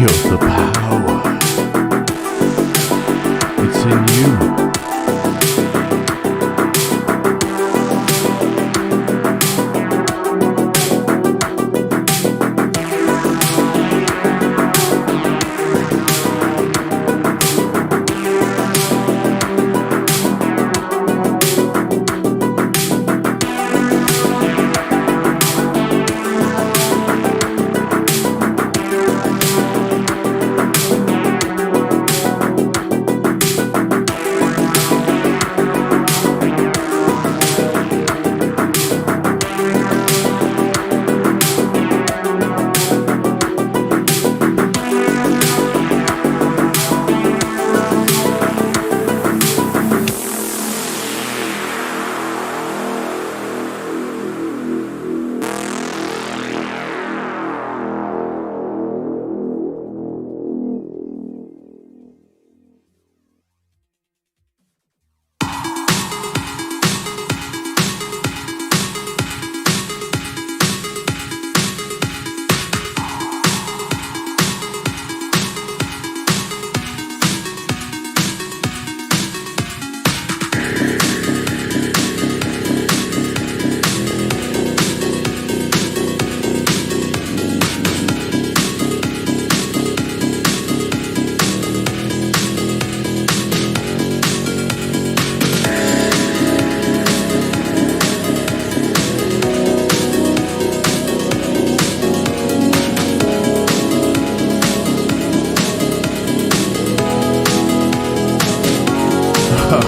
Feel the power. It's in you.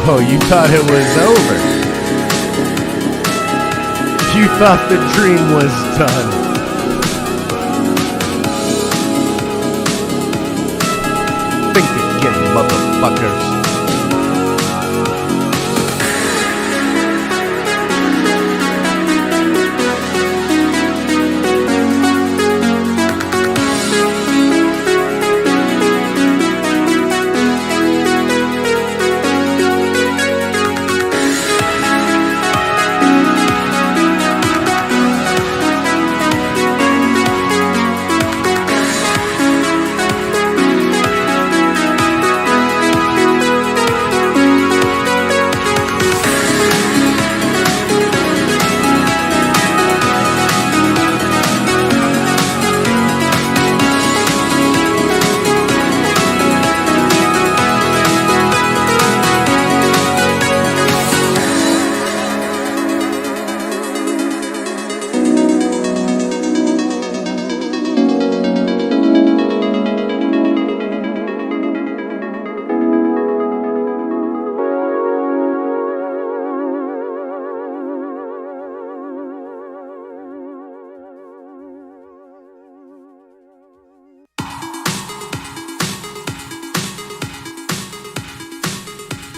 Oh, you thought it was over. You thought the dream was done. Think again, motherfuckers.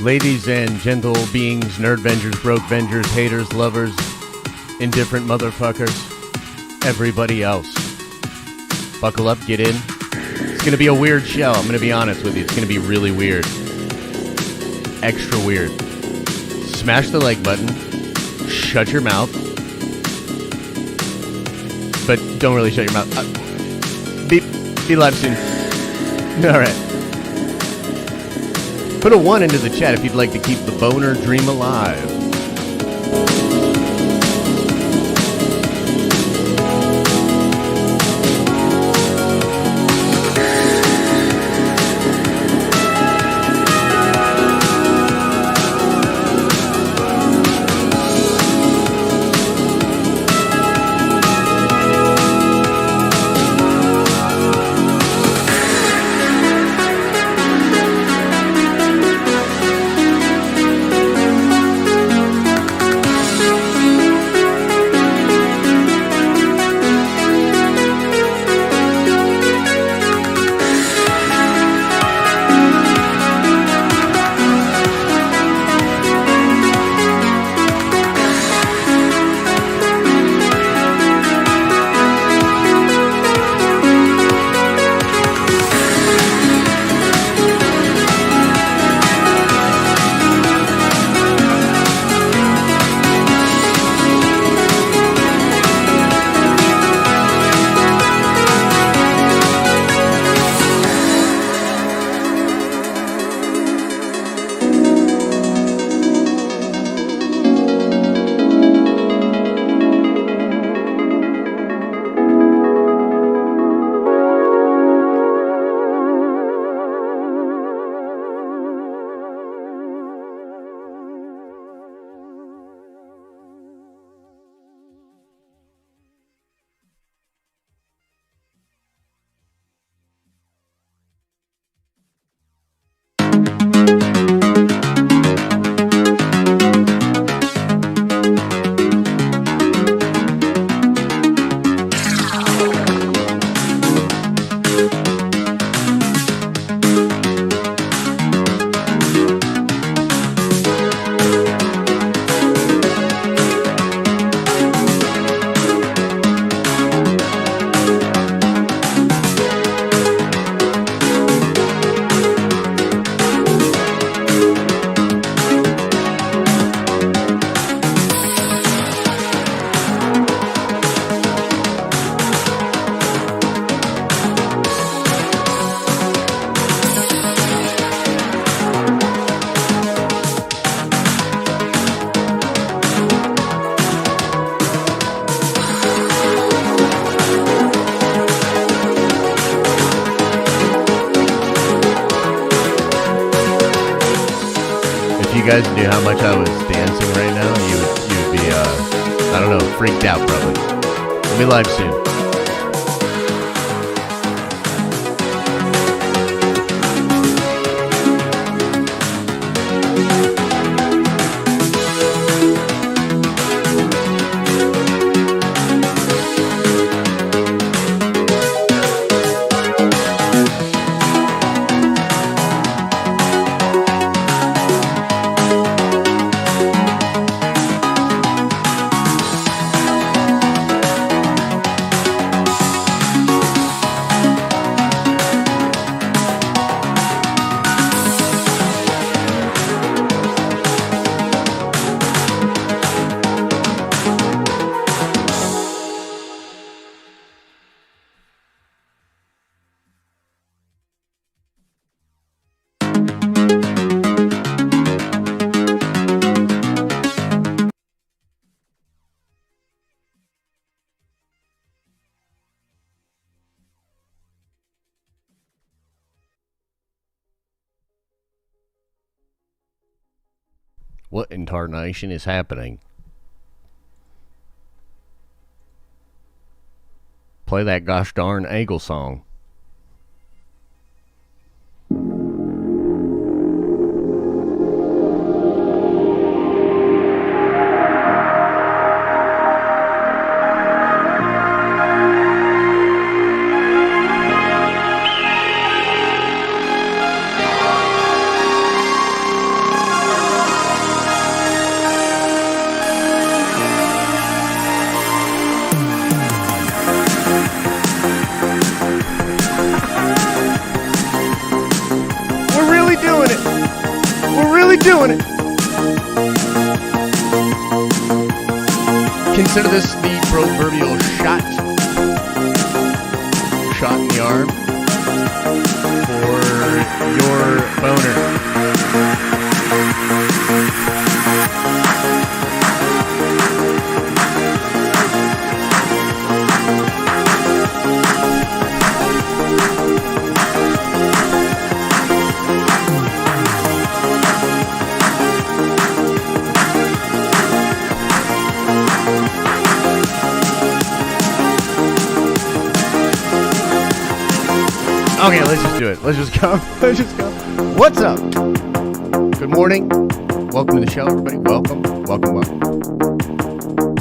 Ladies and gentle beings, nerd-vengers, broke-vengers, haters, lovers, indifferent motherfuckers, everybody else. Buckle up, get in. It's going to be a weird show, I'm going to be honest with you. It's going to be really weird. Extra weird. Smash the like button. Shut your mouth. But don't really shut your mouth. Be live soon. Alright. Put a 1 into the chat if you'd like to keep the boner dream alive. guys knew how much I was dancing right now, you would be, I don't know, freaked out probably. We'll be live soon. What in tarnation is happening? Play that gosh darn Eagle song. Doing it. Consider this the proverbial shot in the arm for your boner. Okay, let's just do it. Let's just go. Let's just go. What's up? Good morning. Welcome to the show, everybody. Welcome.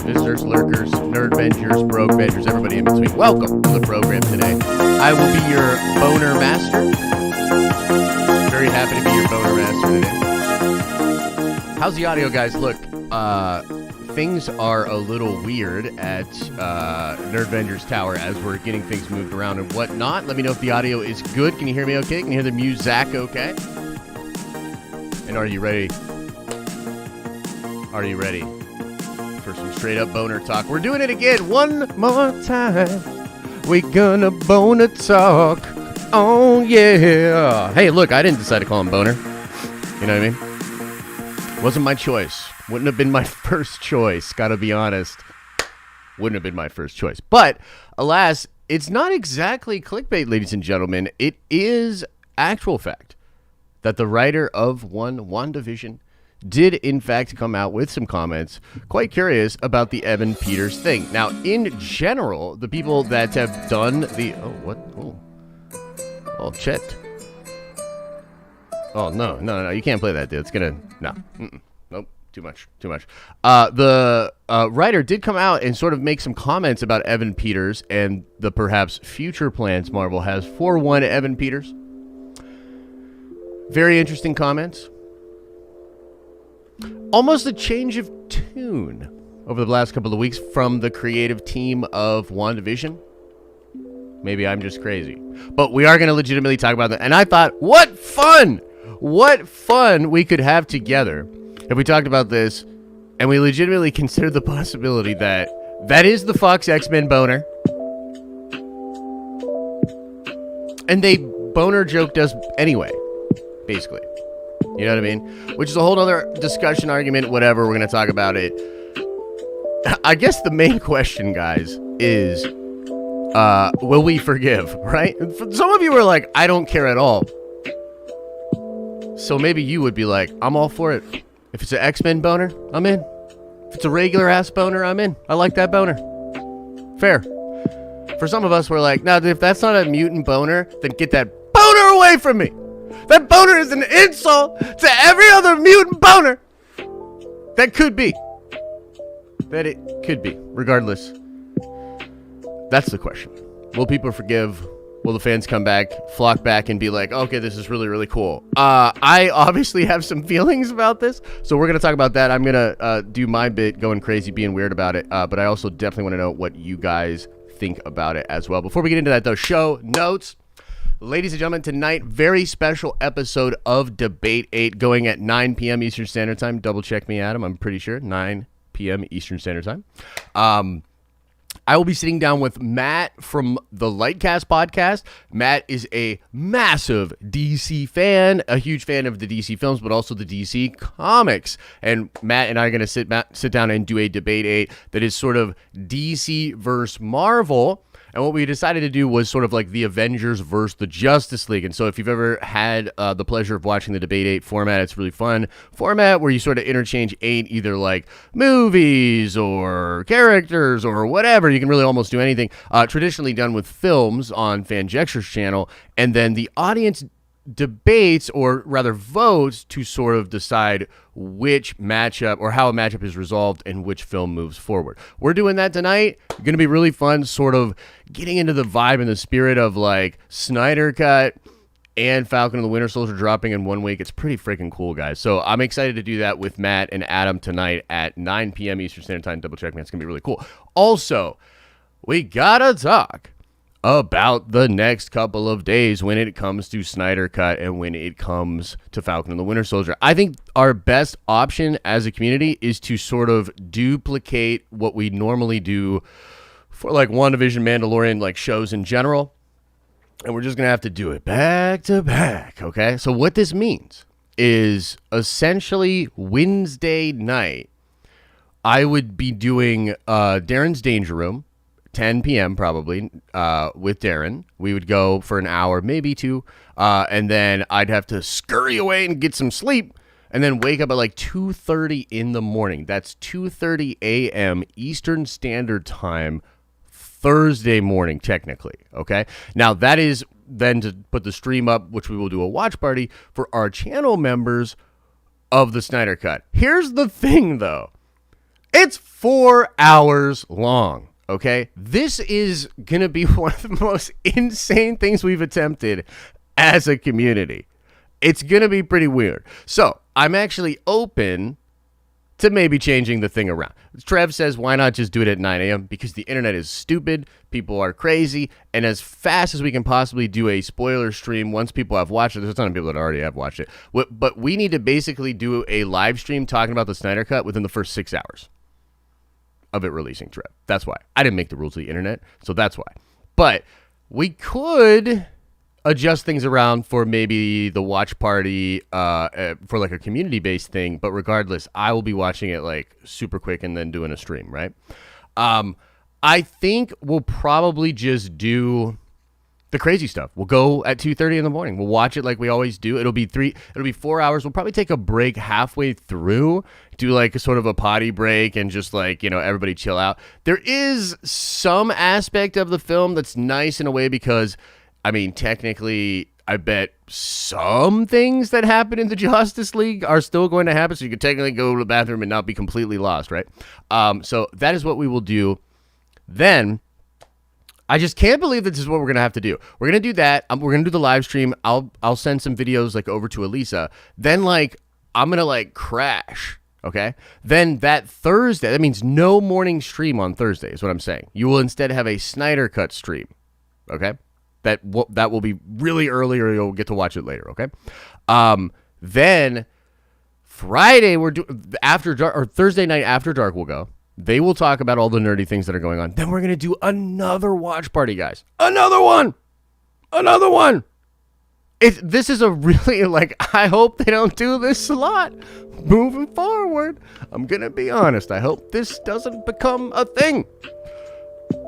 Visitors, lurkers, nerd vengers, broke vengers, everybody in between. Welcome to the program today. I will be your boner master. Very happy to be your boner master today. How's the audio, guys? Look, things are a little weird at Nerd Vengers Tower as we're getting things moved around and whatnot. Let me know if the audio is good. Can you hear me okay? Can you hear the music okay? And are you ready? Are you ready for some straight up boner talk? We're doing it again. One more time. We gonna boner talk. Oh yeah. Hey, look, I didn't decide to call him boner. You know what I mean? Wasn't my choice. Wouldn't have been my first choice. Gotta be honest. Wouldn't have been my first choice. But, alas, it's not exactly clickbait, ladies and gentlemen. It is actual fact that the writer of WandaVision did, in fact, come out with some comments, quite curious about the Evan Peters thing. Now, in general, the people that have done the... Oh, what? Oh, Chet. Oh, no, you can't play that, dude. It's gonna... No. Nope. Too much. The writer did come out and sort of make some comments about Evan Peters and the perhaps future plans Marvel has for one Evan Peters. Very interesting comments. Almost a change of tune over the last couple of weeks from the creative team of WandaVision. Maybe I'm just crazy. But we are going to legitimately talk about that. And I thought, what fun we could have together if we talked about this and we legitimately considered the possibility that is the Fox X-Men boner. And they boner joked us anyway, basically. You know what I mean? Which is a whole other discussion, argument, whatever. We're going to talk about it. I guess the main question, guys, is will we forgive, right? Some of you are like, I don't care at all. So maybe you would be like, I'm all for it. If it's an X-Men boner, I'm in. If it's a regular ass boner, I'm in. I like that boner. Fair. For some of us, we're like, nah, if that's not a mutant boner, then get that boner away from me. That boner is an insult to every other mutant boner. That could be. That it could be. Regardless. That's the question. Will people forgive? Will the fans come back, flock back, and be like, okay, this is really, really cool? I obviously have some feelings about this, so we're going to talk about that. I'm going to do my bit, going crazy, being weird about it, but I also definitely want to know what you guys think about it as well. Before we get into that, though, show notes. Ladies and gentlemen, tonight, very special episode of Debate 8 going at 9 p.m. Eastern Standard Time. Double check me, Adam. I'm pretty sure 9 p.m. Eastern Standard Time. I will be sitting down with Matt from the Lightcast podcast. Matt is a massive DC fan, a huge fan of the DC films, but also the DC comics. And Matt and I are going to sit down and do a Debate 8 that is sort of DC versus Marvel. And what we decided to do was sort of like the Avengers versus the Justice League. And so if you've ever had the pleasure of watching the Debate 8 format, it's really fun format where you sort of interchange 8 either like movies or characters or whatever. You can really almost do anything. Traditionally done with films on Fanjexer's channel. And then the audience debates, or rather votes, to sort of decide which matchup or how a matchup is resolved and which film moves forward. We're doing that tonight. It's going to be really fun, sort of getting into the vibe and the spirit of like Snyder Cut and Falcon and the Winter Soldier dropping in 1 week. It's pretty freaking cool, guys. So I'm excited to do that with Matt and Adam tonight at 9 p.m. Eastern Standard Time. Double check me. It's going to be really cool. Also, we got to talk about the next couple of days when it comes to Snyder Cut and when it comes to Falcon and the Winter Soldier. I think our best option as a community is to sort of duplicate what we normally do for like WandaVision, Mandalorian, like shows in general. And we're just going to have to do it back to back, okay? So what this means is essentially Wednesday night, I would be doing Darren's Danger Room, 10 p.m. probably, with Darren. We would go for an hour, maybe two, and then I'd have to scurry away and get some sleep, and then wake up at like 2:30 in the morning. That's 2:30 a.m. Eastern Standard Time, Thursday morning, technically, okay? Now, that is then to put the stream up, which we will do a watch party for our channel members of the Snyder Cut. Here's the thing, though. It's 4 hours long. Okay, this is going to be one of the most insane things we've attempted as a community. It's going to be pretty weird. So I'm actually open to maybe changing the thing around. Trev says, why not just do it at 9 a.m.? Because the internet is stupid, people are crazy, and as fast as we can possibly do a spoiler stream, once people have watched it, there's a ton of people that already have watched it, but we need to basically do a live stream talking about the Snyder Cut within the first 6 hours of it releasing, Trev. That's why. I didn't make the rules of the internet, so that's why. But we could adjust things around for maybe the watch party for like a community-based thing, but regardless, I will be watching it like super quick and then doing a stream, right? I think we'll probably just do the crazy stuff. We'll go at 2:30 in the morning. We'll watch it like we always do. It'll be 4 hours. We'll probably take a break halfway through, do like a sort of a potty break and just like, you know, everybody chill out. There is some aspect of the film that's nice in a way because, I mean, technically, I bet some things that happen in the Justice League are still going to happen. So you could technically go to the bathroom and not be completely lost, right? So that is what we will do. Then I just can't believe that this is what we're going to have to do. We're going to do that. We're going to do the live stream. I'll send some videos like over to Elisa. Then like I'm going to like crash. Okay. Then that Thursday, that means no morning stream on Thursday is what I'm saying. You will instead have a Snyder Cut stream. Okay. That will be really early or you'll get to watch it later. Okay. Then Friday we're doing after dark, or Thursday night after dark we'll go. They will talk about all the nerdy things that are going on. Then we're going to do another watch party, guys. Another one. This is a really, like, I hope they don't do this a lot moving forward. I'm going to be honest. I hope this doesn't become a thing.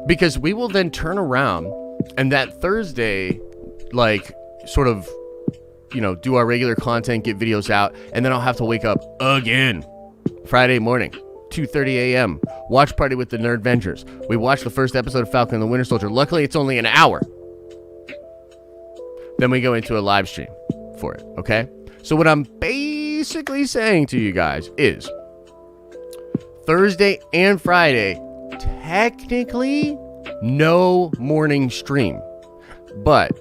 Because we will then turn around and that Thursday, like, sort of you know, do our regular content, get videos out, and then I'll have to wake up again Friday morning, 2:30 a.m. Watch party with the Nerdvengers. We watched the first episode of Falcon and the Winter Soldier. Luckily, it's only an hour. Then we go into a live stream for it, okay? So what I'm basically saying to you guys is Thursday and Friday, technically no morning stream. But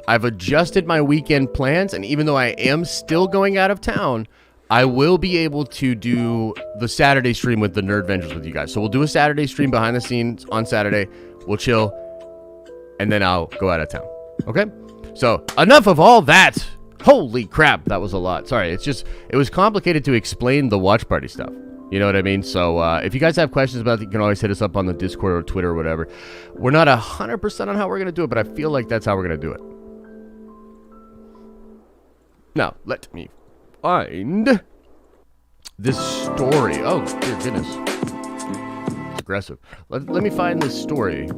I've adjusted my weekend plans, and even though I am still going out of town, I will be able to do the Saturday stream with the Nerdvengers with you guys. So we'll do a Saturday stream behind the scenes on Saturday. We'll chill, and then I'll go out of town. Okay? So enough of all that. Holy crap, that was a lot. Sorry, it was complicated to explain the watch party stuff. You know what I mean? So if you guys have questions about it, you can always hit us up on the Discord or Twitter or whatever. We're not 100% on how we're going to do it, but I feel like that's how we're going to do it. Now, let me find this story. Oh, dear goodness. It's aggressive. Let me find this story.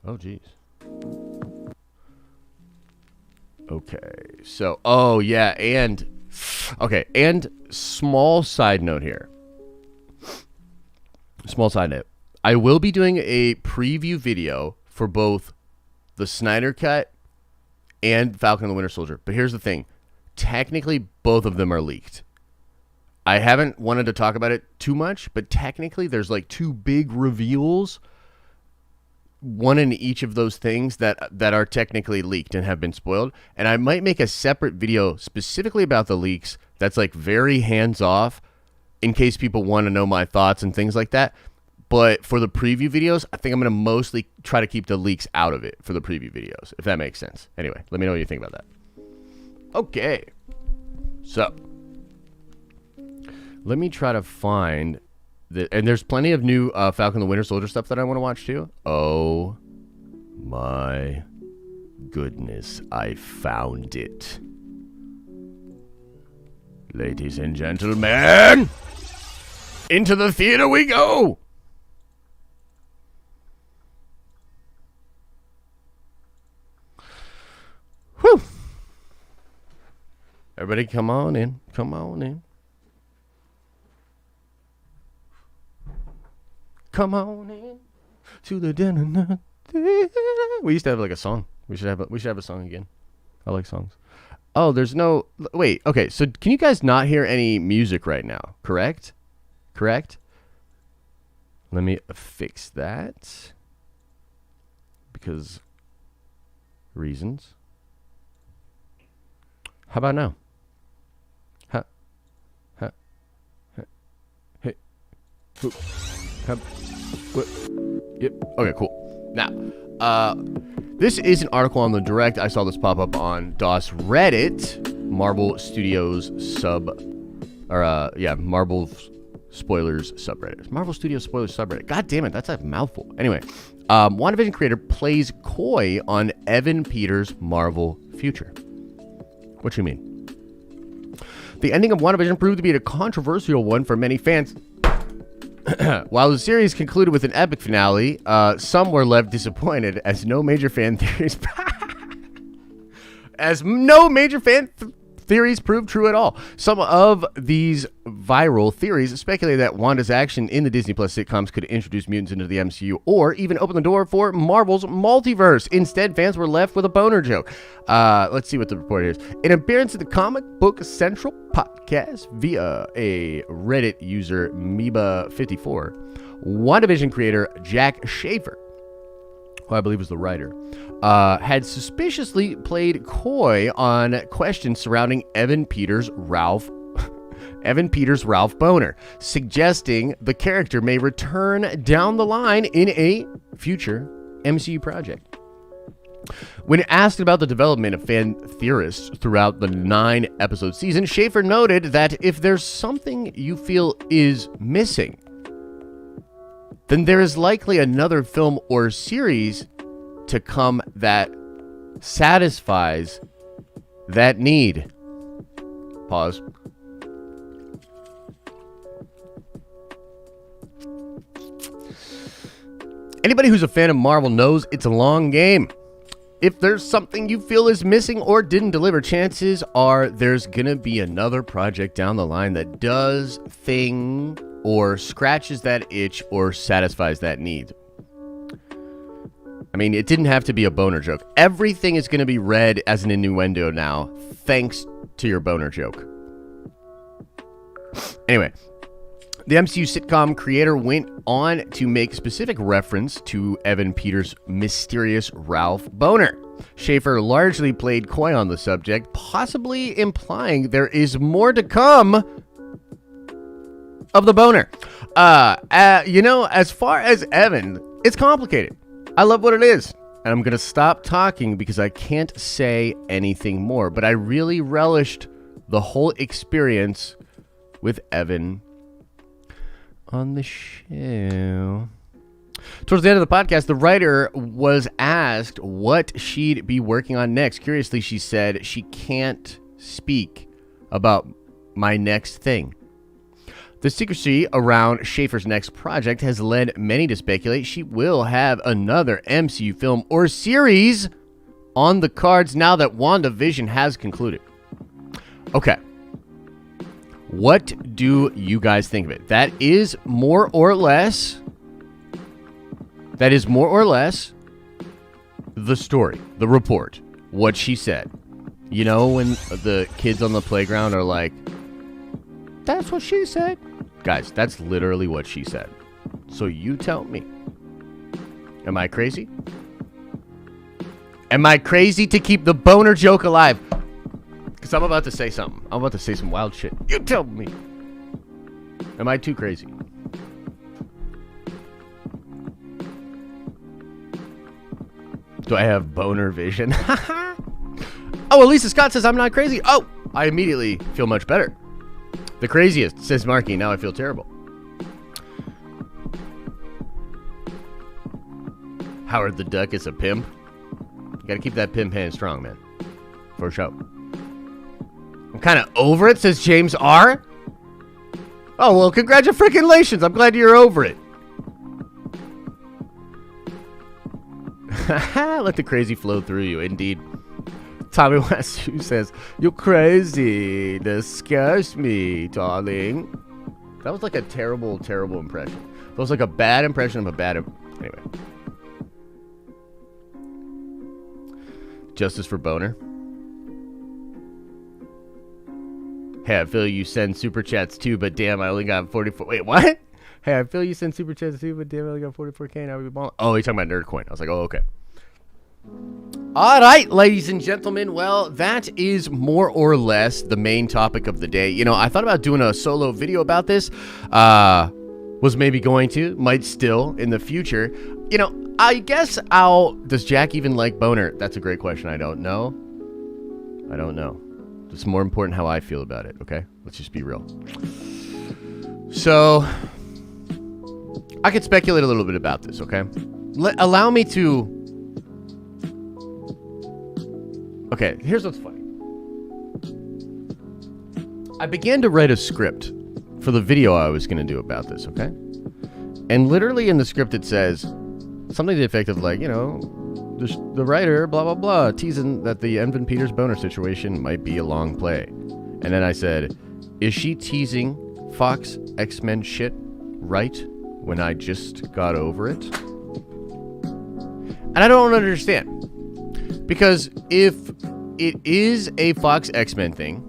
Oh, geez. Okay, so, oh, yeah, and small side note here. Small side note. I will be doing a preview video for both the Snyder Cut and Falcon and the Winter Soldier. But here's the thing. Technically, both of them are leaked. I haven't wanted to talk about it too much, but technically there's like two big reveals, one in each of those things that are technically leaked and have been spoiled. And I might make a separate video specifically about the leaks that's like very hands-off in case people want to know my thoughts and things like that. But for the preview videos, I think I'm going to mostly try to keep the leaks out of it for the preview videos, if that makes sense. Anyway, let me know what you think about that. Okay. So, let me try to find the... And there's plenty of new Falcon the Winter Soldier stuff that I want to watch too. Oh my goodness, I found it. Ladies and gentlemen, into the theater we go! Whew. Everybody come on in. Come on in. Come on in to the dinner. We used to have like a song. We should have a song again. I like songs. Oh, there's no... Wait, okay. So can you guys not hear any music right now? Correct? Correct? Let me fix that. Because... reasons. How about now? Huh? Huh? Huh? Hey. Who? Huh? What? Yep. Okay, cool. Now, this is an article on the Direct. I saw this pop up on DOS Reddit. Marvel Studios Marvel Spoilers subreddit. Marvel Studios Spoilers subreddit. God damn it, that's a mouthful. Anyway, WandaVision creator plays coy on Evan Peters' Marvel future. What you mean? The ending of WandaVision proved to be a controversial one for many fans. While the series concluded with an epic finale, some were left disappointed as no major fan theories proved true at all. Some of these viral theories speculated that Wanda's action in the Disney Plus sitcoms could introduce mutants into the MCU or even open the door for Marvel's multiverse. Instead, fans were left with a boner joke. Let's see what the report is. An appearance at the Comic Book Central podcast via a Reddit user, Meba54, WandaVision creator Jack Schaefer, who I believe was the writer, had suspiciously played coy on questions surrounding Evan Peters' Ralph Bohner, suggesting the character may return down the line in a future MCU project. When asked about the development of fan theorists throughout the 9-episode season, Schaefer noted that if there's something you feel is missing, then there is likely another film or series to come that satisfies that need. Pause. Anybody who's a fan of Marvel knows it's a long game. If there's something you feel is missing or didn't deliver, chances are there's gonna be another project down the line that does thing or scratches that itch or satisfies that need. I mean, it didn't have to be a boner joke. Everything is gonna be read as an innuendo now, thanks to your boner joke. Anyway, the MCU sitcom creator went on to make specific reference to Evan Peters' mysterious Ralph Boner. Schaefer largely played coy on the subject, possibly implying there is more to come of the boner. As far as Evan, it's complicated. I love what it is. And I'm going to stop talking because I can't say anything more. But I really relished the whole experience with Evan on the show. Towards the end of the podcast, the writer was asked what she'd be working on next. Curiously, she said she can't speak about my next thing. The secrecy around Schaefer's next project has led many to speculate she will have another MCU film or series on the cards now that WandaVision has concluded. Okay. What do you guys think of it? That is more or less the story, the report, what she said. You know, when the kids on the playground are like, that's what she said. Guys, that's literally what she said. So you tell me. Am I crazy? Am I crazy to keep the boner joke alive? Because I'm about to say something. I'm about to say some wild shit. You tell me. Am I too crazy? Do I have boner vision? Oh, Elisa Scott says I'm not crazy. Oh, I immediately feel much better. The craziest, says Marky. Now I feel terrible. Howard the Duck is a pimp. You gotta keep that pimp hand strong, man. For sure. I'm kind of over it, says James R. Oh, well, congratulations. I'm glad you're over it. Let the crazy flow through you, indeed. Tommy West, who says, you're crazy. Disgust me, darling. That was like a terrible, terrible impression. That was like a bad impression of a bad... Anyway. Justice for boner. Hey, I feel you send super chats too, but damn, I only got 44. Wait, what? Hey, I feel you send super chats too, but damn, I only got 44K and I would be balling. Oh, you're talking about Nerdcoin. I was like, oh, okay. All right, ladies and gentlemen. Well, that is more or less the main topic of the day. You know, I thought about doing a solo video about this. Was maybe going to, might still in the future. You know, I guess does Jack even like boner? That's a great question. I don't know. It's more important how I feel about it, okay? Let's just be real. So, I could speculate a little bit about this, okay? Allow me to... Okay, here's what's funny. I began to write a script for the video I was going to do about this, okay? And literally in the script it says something to the effect of like, you know, the writer, blah, blah, blah, teasing that the Evan Peters boner situation might be a long play. And then I said, is she teasing Fox X-Men shit right when I just got over it? And I don't understand. Because if it is a Fox X-Men thing,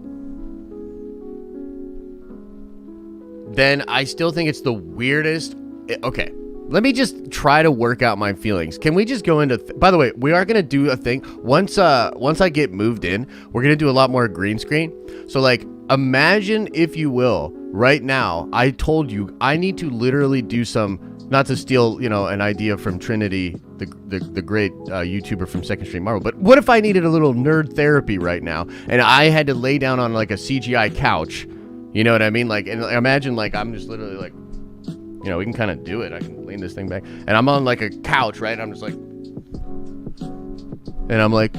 then I still think it's the weirdest. Okay, let me just try to work out my feelings. Can we just go into... By the way, we are going to do a thing. Once I get moved in, we're going to do a lot more green screen. So, like, imagine, if you will, right now, I told you I need to literally do some... Not to steal, you know, an idea from Trinity, the great YouTuber from Second Street Marvel, but what if I needed a little nerd therapy right now, and I had to lay down on, like, a CGI couch? You know what I mean? Like, and imagine, like, I'm just literally, like, you know, we can kind of do it. I can lean this thing back, and I'm on, like, a couch, right? I'm just like, and I'm like,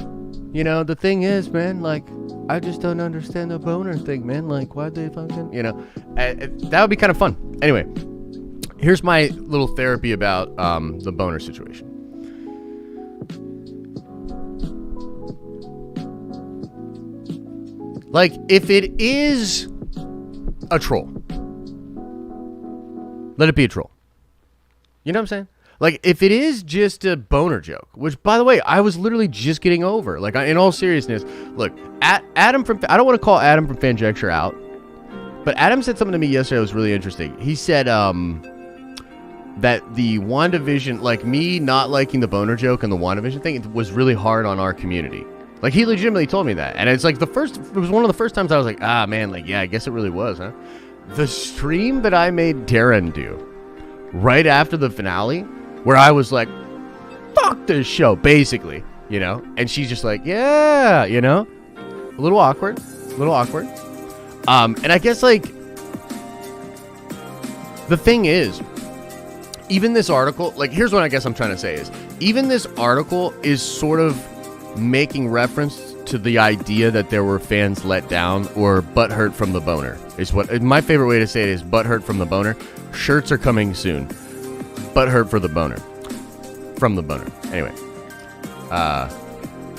you know, the thing is, man, like, I just don't understand the boner thing, man. Like, why'd they fucking, you know, that would be kind of fun. Anyway. Here's my little therapy about the boner situation. Like, if it is a troll, let it be a troll. You know what I'm saying? Like, if it is just a boner joke, which, by the way, I was literally just getting over. Like, in all seriousness, look, Adam from... I don't want to call Adam from Fanjecture out, but Adam said something to me yesterday that was really interesting. He said that the WandaVision, like, me not liking the boner joke and the WandaVision thing, it was really hard on our community. Like, he legitimately told me that. And it's like it was one of the first times I was like, ah, man, like, yeah, I guess it really was, huh? The stream that I made Darren do right after the finale, where I was like, fuck this show, basically, you know? And she's just like, yeah, you know? A little awkward. And I guess, like, the thing is, even this article, like, here's what I guess I'm trying to say is, even this article is sort of making reference to the idea that there were fans let down or butthurt from the boner. Is what my favorite way to say it is, butthurt from the boner. Shirts are coming soon. Butthurt for the boner. From the boner. Anyway.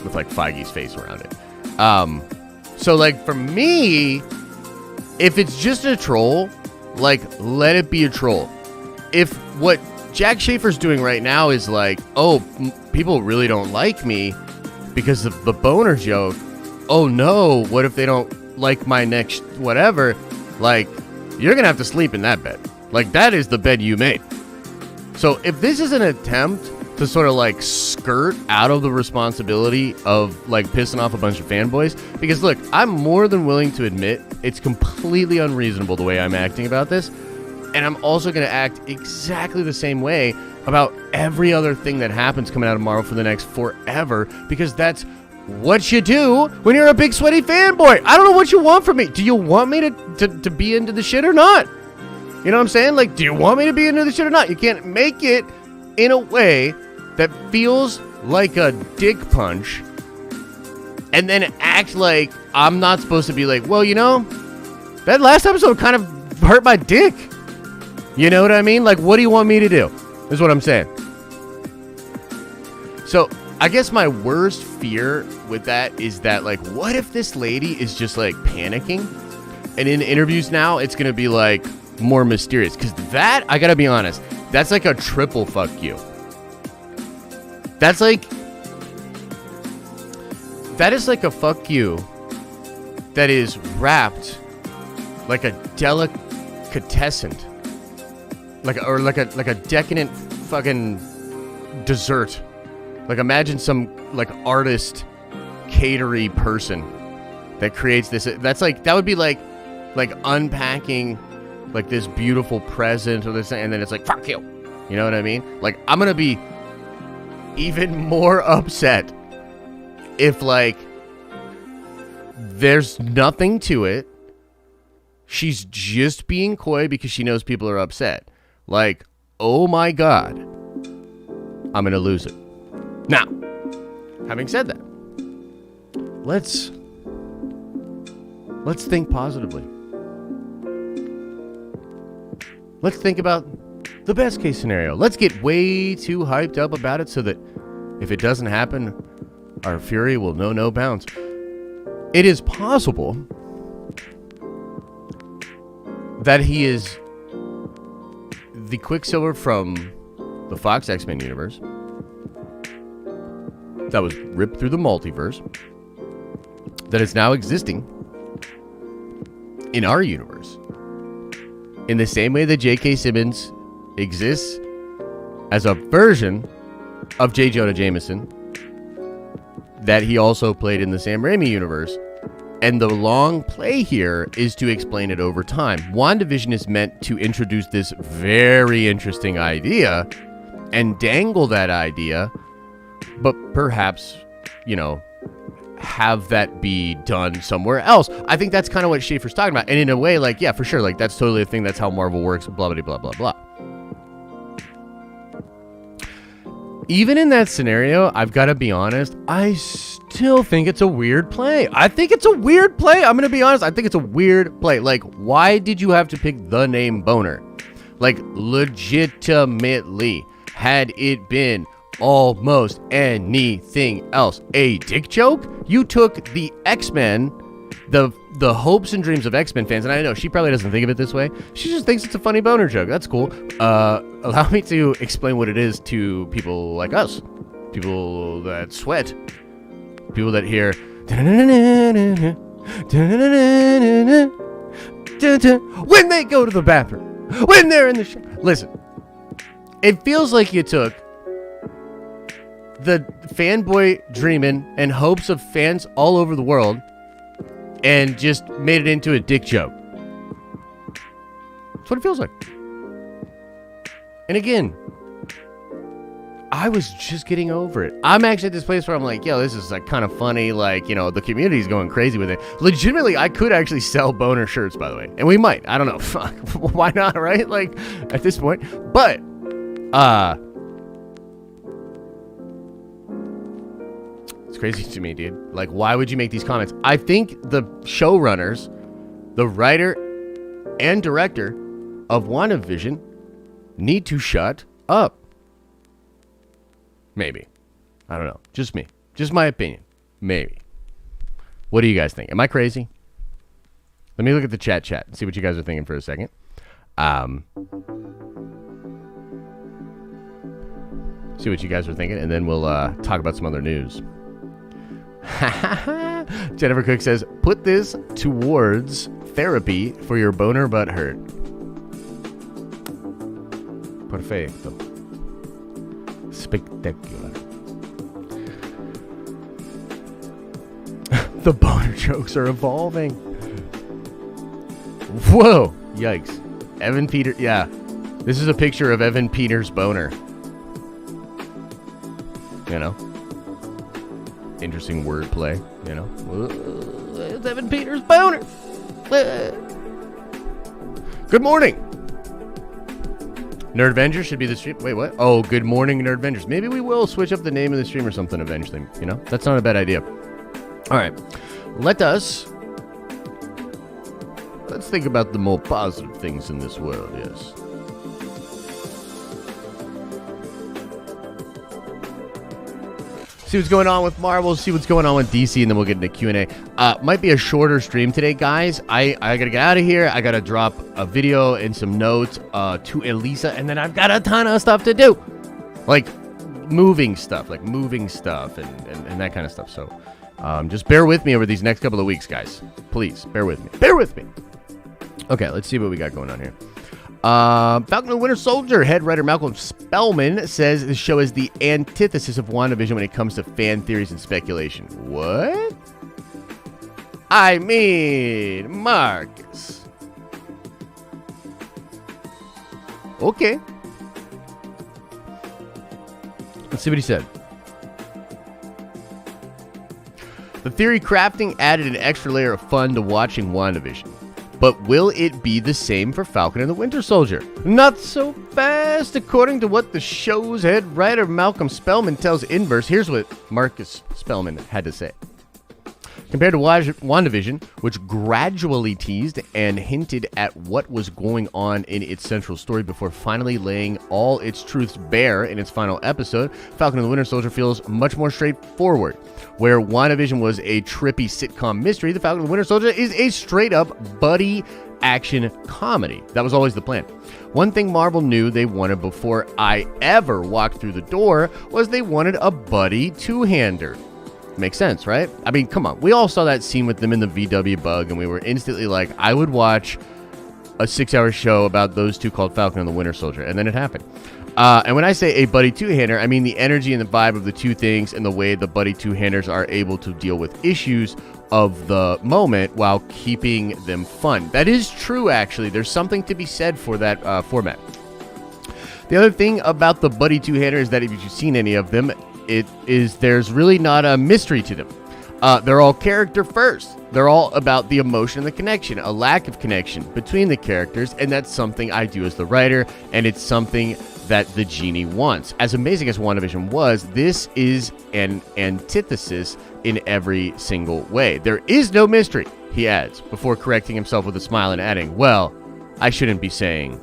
With like Feige's face around it. So like for me, if it's just a troll, like let it be a troll. If what Jack Schaefer's doing right now is like, oh, people really don't like me because of the boner joke. Oh no, what if they don't like my next whatever? Like, you're gonna have to sleep in that bed. Like, that is the bed you made. So if this is an attempt to sort of like skirt out of the responsibility of like pissing off a bunch of fanboys, because look, I'm more than willing to admit it's completely unreasonable the way I'm acting about this, and I'm also going to act exactly the same way about every other thing that happens coming out of Marvel for the next forever, because that's what you do when you're a big sweaty fanboy. I don't know what you want from me. Do you want me to be into the shit or not? You know what I'm saying? Like, do you want me to be into the shit or not? You can't make it in a way that feels like a dick punch and then act like I'm not supposed to be like, well, you know, that last episode kind of hurt my dick. You know what I mean? Like, what do you want me to do? Is what I'm saying. So I guess my worst fear with that is that, like, what if this lady is just like panicking and in interviews now it's going to be like more mysterious? Because that, I got to be honest, that's like a triple fuck you. That is like a fuck you that is wrapped like a delicatessen, like a decadent fucking dessert. Like, imagine some like artist catery person that creates this. That's like, that would be like unpacking like this beautiful present or this, and then it's like, fuck you. You know what I mean? Like, I'm gonna be even more upset if like there's nothing to it. She's just being coy because she knows people are upset. Like, oh my God, I'm gonna lose it. Now, having said that, let's think positively. Let's think about the best case scenario. Let's get way too hyped up about it so that if it doesn't happen, our fury will know no bounds. It is possible that he is the Quicksilver from the Fox X-Men universe that was ripped through the multiverse, that is now existing in our universe, in the same way that J.K. Simmons exists as a version of J. Jonah Jameson that he also played in the Sam Raimi universe. And the long play here is to explain it over time. WandaVision is meant to introduce this very interesting idea and dangle that idea, but perhaps, you know, have that be done somewhere else. I think that's kind of what Schaefer's talking about. And in a way, like, yeah, for sure, like, that's totally a thing. That's how Marvel works, blah, blah, blah, blah, blah. Even in that scenario, I've got to be honest, I still think it's a weird play. I'm going to be honest. I think it's a weird play. Like, why did you have to pick the name Boner? Like, legitimately, had it been almost anything else a dick joke, you took the X-Men, the hopes and dreams of X-Men fans, and I know she probably doesn't think of it this way. She just thinks it's a funny boner joke. That's cool. Allow me to explain what it is to people like us. People that sweat. People that hear... when they go to the bathroom. When they're in the shower. Listen. It feels like you took the fanboy dreaming and hopes of fans all over the world and just made it into a dick joke. That's what it feels like. And again, I was just getting over it. I'm actually at this place where I'm like, yo, this is like kind of funny. Like, you know, the community's going crazy with it. Legitimately, I could actually sell boner shirts, by the way. And we might. I don't know. Fuck. Why not, right? Like, at this point. But, it's crazy to me, dude. Like, why would you make these comments? I think the showrunners, the writer and director of WandaVision need to shut up. Maybe. I don't know. Just me. Just my opinion. Maybe. What do you guys think? Am I crazy? Let me look at the chat and see what you guys are thinking for a second. See what you guys are thinking, and then we'll talk about some other news. Jennifer Cook says, put this towards therapy for your boner butt hurt. Perfecto. Spectacular. The boner jokes are evolving. Whoa. Yikes. Evan Peter. Yeah. This is a picture of Evan Peters' boner. You know? Interesting wordplay, you know? It's Evan Peters' boner. Good morning. Nerdvengers should be the stream. Wait, what? Oh, good morning, Nerdvengers. Maybe we will switch up the name of the stream or something eventually. You know? That's not a bad idea. All right. Let's think about the more positive things in this world, yes. See what's going on with Marvel, see what's going on with DC, and then we'll get into Q&A. Might be a shorter stream today, guys. I gotta get out of here. I gotta drop a video and some notes to Elisa, and then I've got a ton of stuff to do. Like moving stuff and that kind of stuff. So just bear with me over these next couple of weeks, guys. Please, bear with me. Bear with me. Okay, let's see what we got going on here. Falcon and the Winter Soldier head writer Malcolm Spellman says the show is the antithesis of WandaVision when it comes to fan theories and speculation. What? I mean, Marcus. Okay. Let's see what he said. The theory crafting added an extra layer of fun to watching WandaVision. But will it be the same for Falcon and the Winter Soldier? Not so fast. According to what the show's head writer Malcolm Spellman tells Inverse, here's what Marcus Spellman had to say. Compared to WandaVision, which gradually teased and hinted at what was going on in its central story before finally laying all its truths bare in its final episode, Falcon and the Winter Soldier feels much more straightforward. Where WandaVision was a trippy sitcom mystery, the Falcon and the Winter Soldier is a straight-up buddy action comedy. That was always the plan. One thing Marvel knew they wanted before I ever walked through the door was they wanted a buddy two-hander. Makes sense, right? I mean, come on. We all saw that scene with them in the VW bug, and we were instantly like, I would watch a 6-hour show about those two called Falcon and the Winter Soldier, and then it happened. And when I say a buddy two-hander, I mean the energy and the vibe of the two things and the way the buddy two-handers are able to deal with issues of the moment while keeping them fun. That is true, actually. There's something to be said for that format. The other thing about the buddy two-hander is that if you've seen any of them, there's really not a mystery to them. They're all character first. They're all about the emotion and the connection, a lack of connection between the characters, and that's something I do as the writer, and it's something that the genie wants. As amazing as WandaVision was, this is an antithesis in every single way. There is no mystery, he adds, before correcting himself with a smile and adding, well, I shouldn't be saying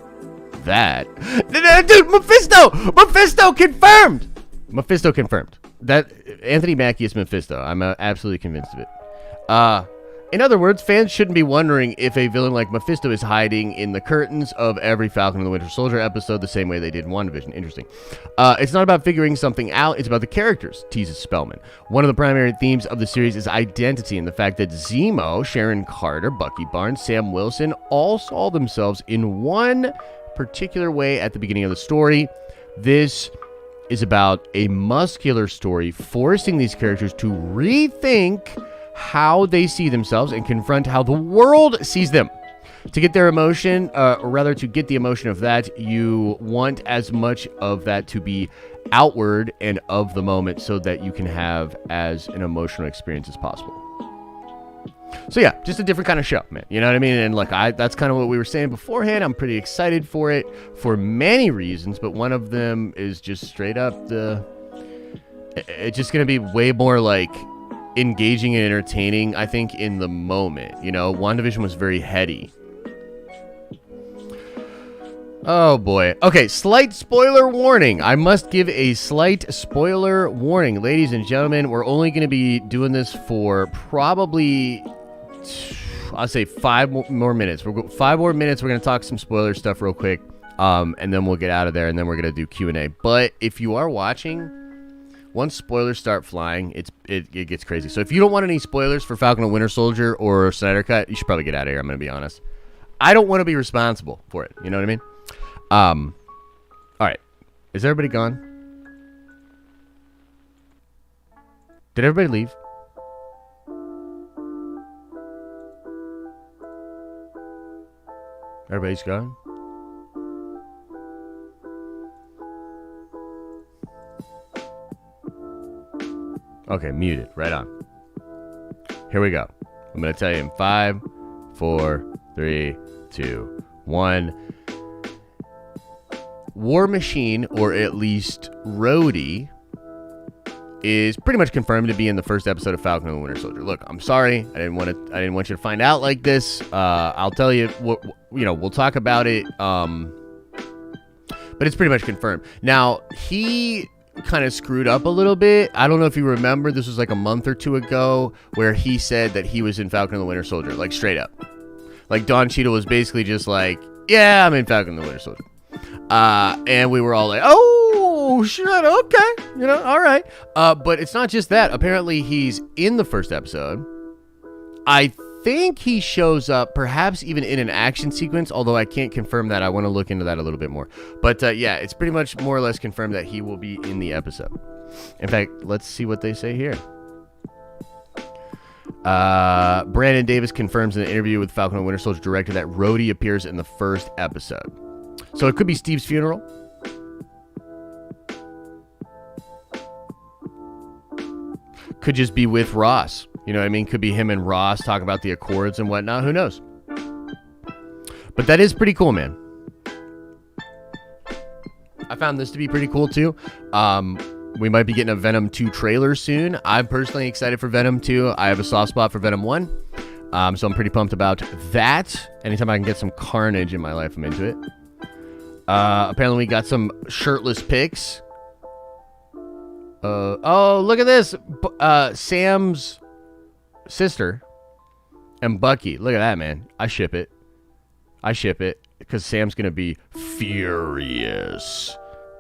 that. Dude, Mephisto confirmed. Mephisto confirmed. That Anthony Mackie is Mephisto. I'm absolutely convinced of it. In other words, fans shouldn't be wondering if a villain like Mephisto is hiding in the curtains of every Falcon and the Winter Soldier episode the same way they did in WandaVision. Interesting. It's not about figuring something out. It's about the characters, teases Spellman. One of the primary themes of the series is identity and the fact that Zemo, Sharon Carter, Bucky Barnes, Sam Wilson all saw themselves in one particular way at the beginning of the story. This is about a muscular story forcing these characters to rethink how they see themselves and confront how the world sees them. To get their emotion, or rather to get the emotion of that, you want as much of that to be outward and of the moment so that you can have as an emotional experience as possible. So yeah, just a different kind of show, man. You know what I mean? And look, that's kind of what we were saying beforehand. I'm pretty excited for it for many reasons, but one of them is just straight up it's just going to be way more like engaging and entertaining, I think, in the moment. You know, WandaVision was very heady. Oh boy. Okay, slight spoiler warning. I must give a slight spoiler warning. Ladies and gentlemen, we're only going to be doing this for probably, I'll say 5 more minutes. 5 more minutes. We're going to talk some spoiler stuff real quick, and then we'll get out of there, and then we're going to do Q&A. But if you are watching, once spoilers start flying, it gets crazy. So if you don't want any spoilers for Falcon and Winter Soldier or Snyder Cut, you should probably get out of here. I'm going to be honest. I don't want to be responsible for it. You know what I mean? All right. Is everybody gone? Did everybody leave? Everybody's gone? Okay, muted. Right on. Here we go. I'm going to tell you in 5, 4, 3, 2, 1. War Machine, or at least Rhodey, is pretty much confirmed to be in the first episode of Falcon and the Winter Soldier. Look, I'm sorry. I didn't want you to find out like this. I'll tell you, we'll talk about it. But it's pretty much confirmed. Now, he kind of screwed up a little bit. I don't know if you remember, this was like a month or 2 ago where he said that he was in Falcon and the Winter Soldier, like straight up. Like Don Cheadle was basically just like, yeah, I'm in Falcon and the Winter Soldier. And we were all like, oh, shit, okay, all right. But it's not just that. Apparently, he's in the first episode. I think he shows up, perhaps even in an action sequence, although I can't confirm that. I want to look into that a little bit more. But yeah, it's pretty much more or less confirmed that he will be in the episode. In fact, let's see what they say here. Brandon Davis confirms in an interview with Falcon and Winter Soldier director that Rhodey appears in the first episode. So it could be Steve's funeral. Could just be with Ross. You know what I mean? Could be him and Ross talk about the Accords and whatnot. Who knows? But that is pretty cool, man. I found this to be pretty cool, too. We might be getting a Venom 2 trailer soon. I'm personally excited for Venom 2. I have a soft spot for Venom 1. So I'm pretty pumped about that. Anytime I can get some carnage in my life, I'm into it. Apparently we got some shirtless pics. Oh, look at this. Sam's sister and Bucky. Look at that, man. I ship it. Because Sam's going to be furious.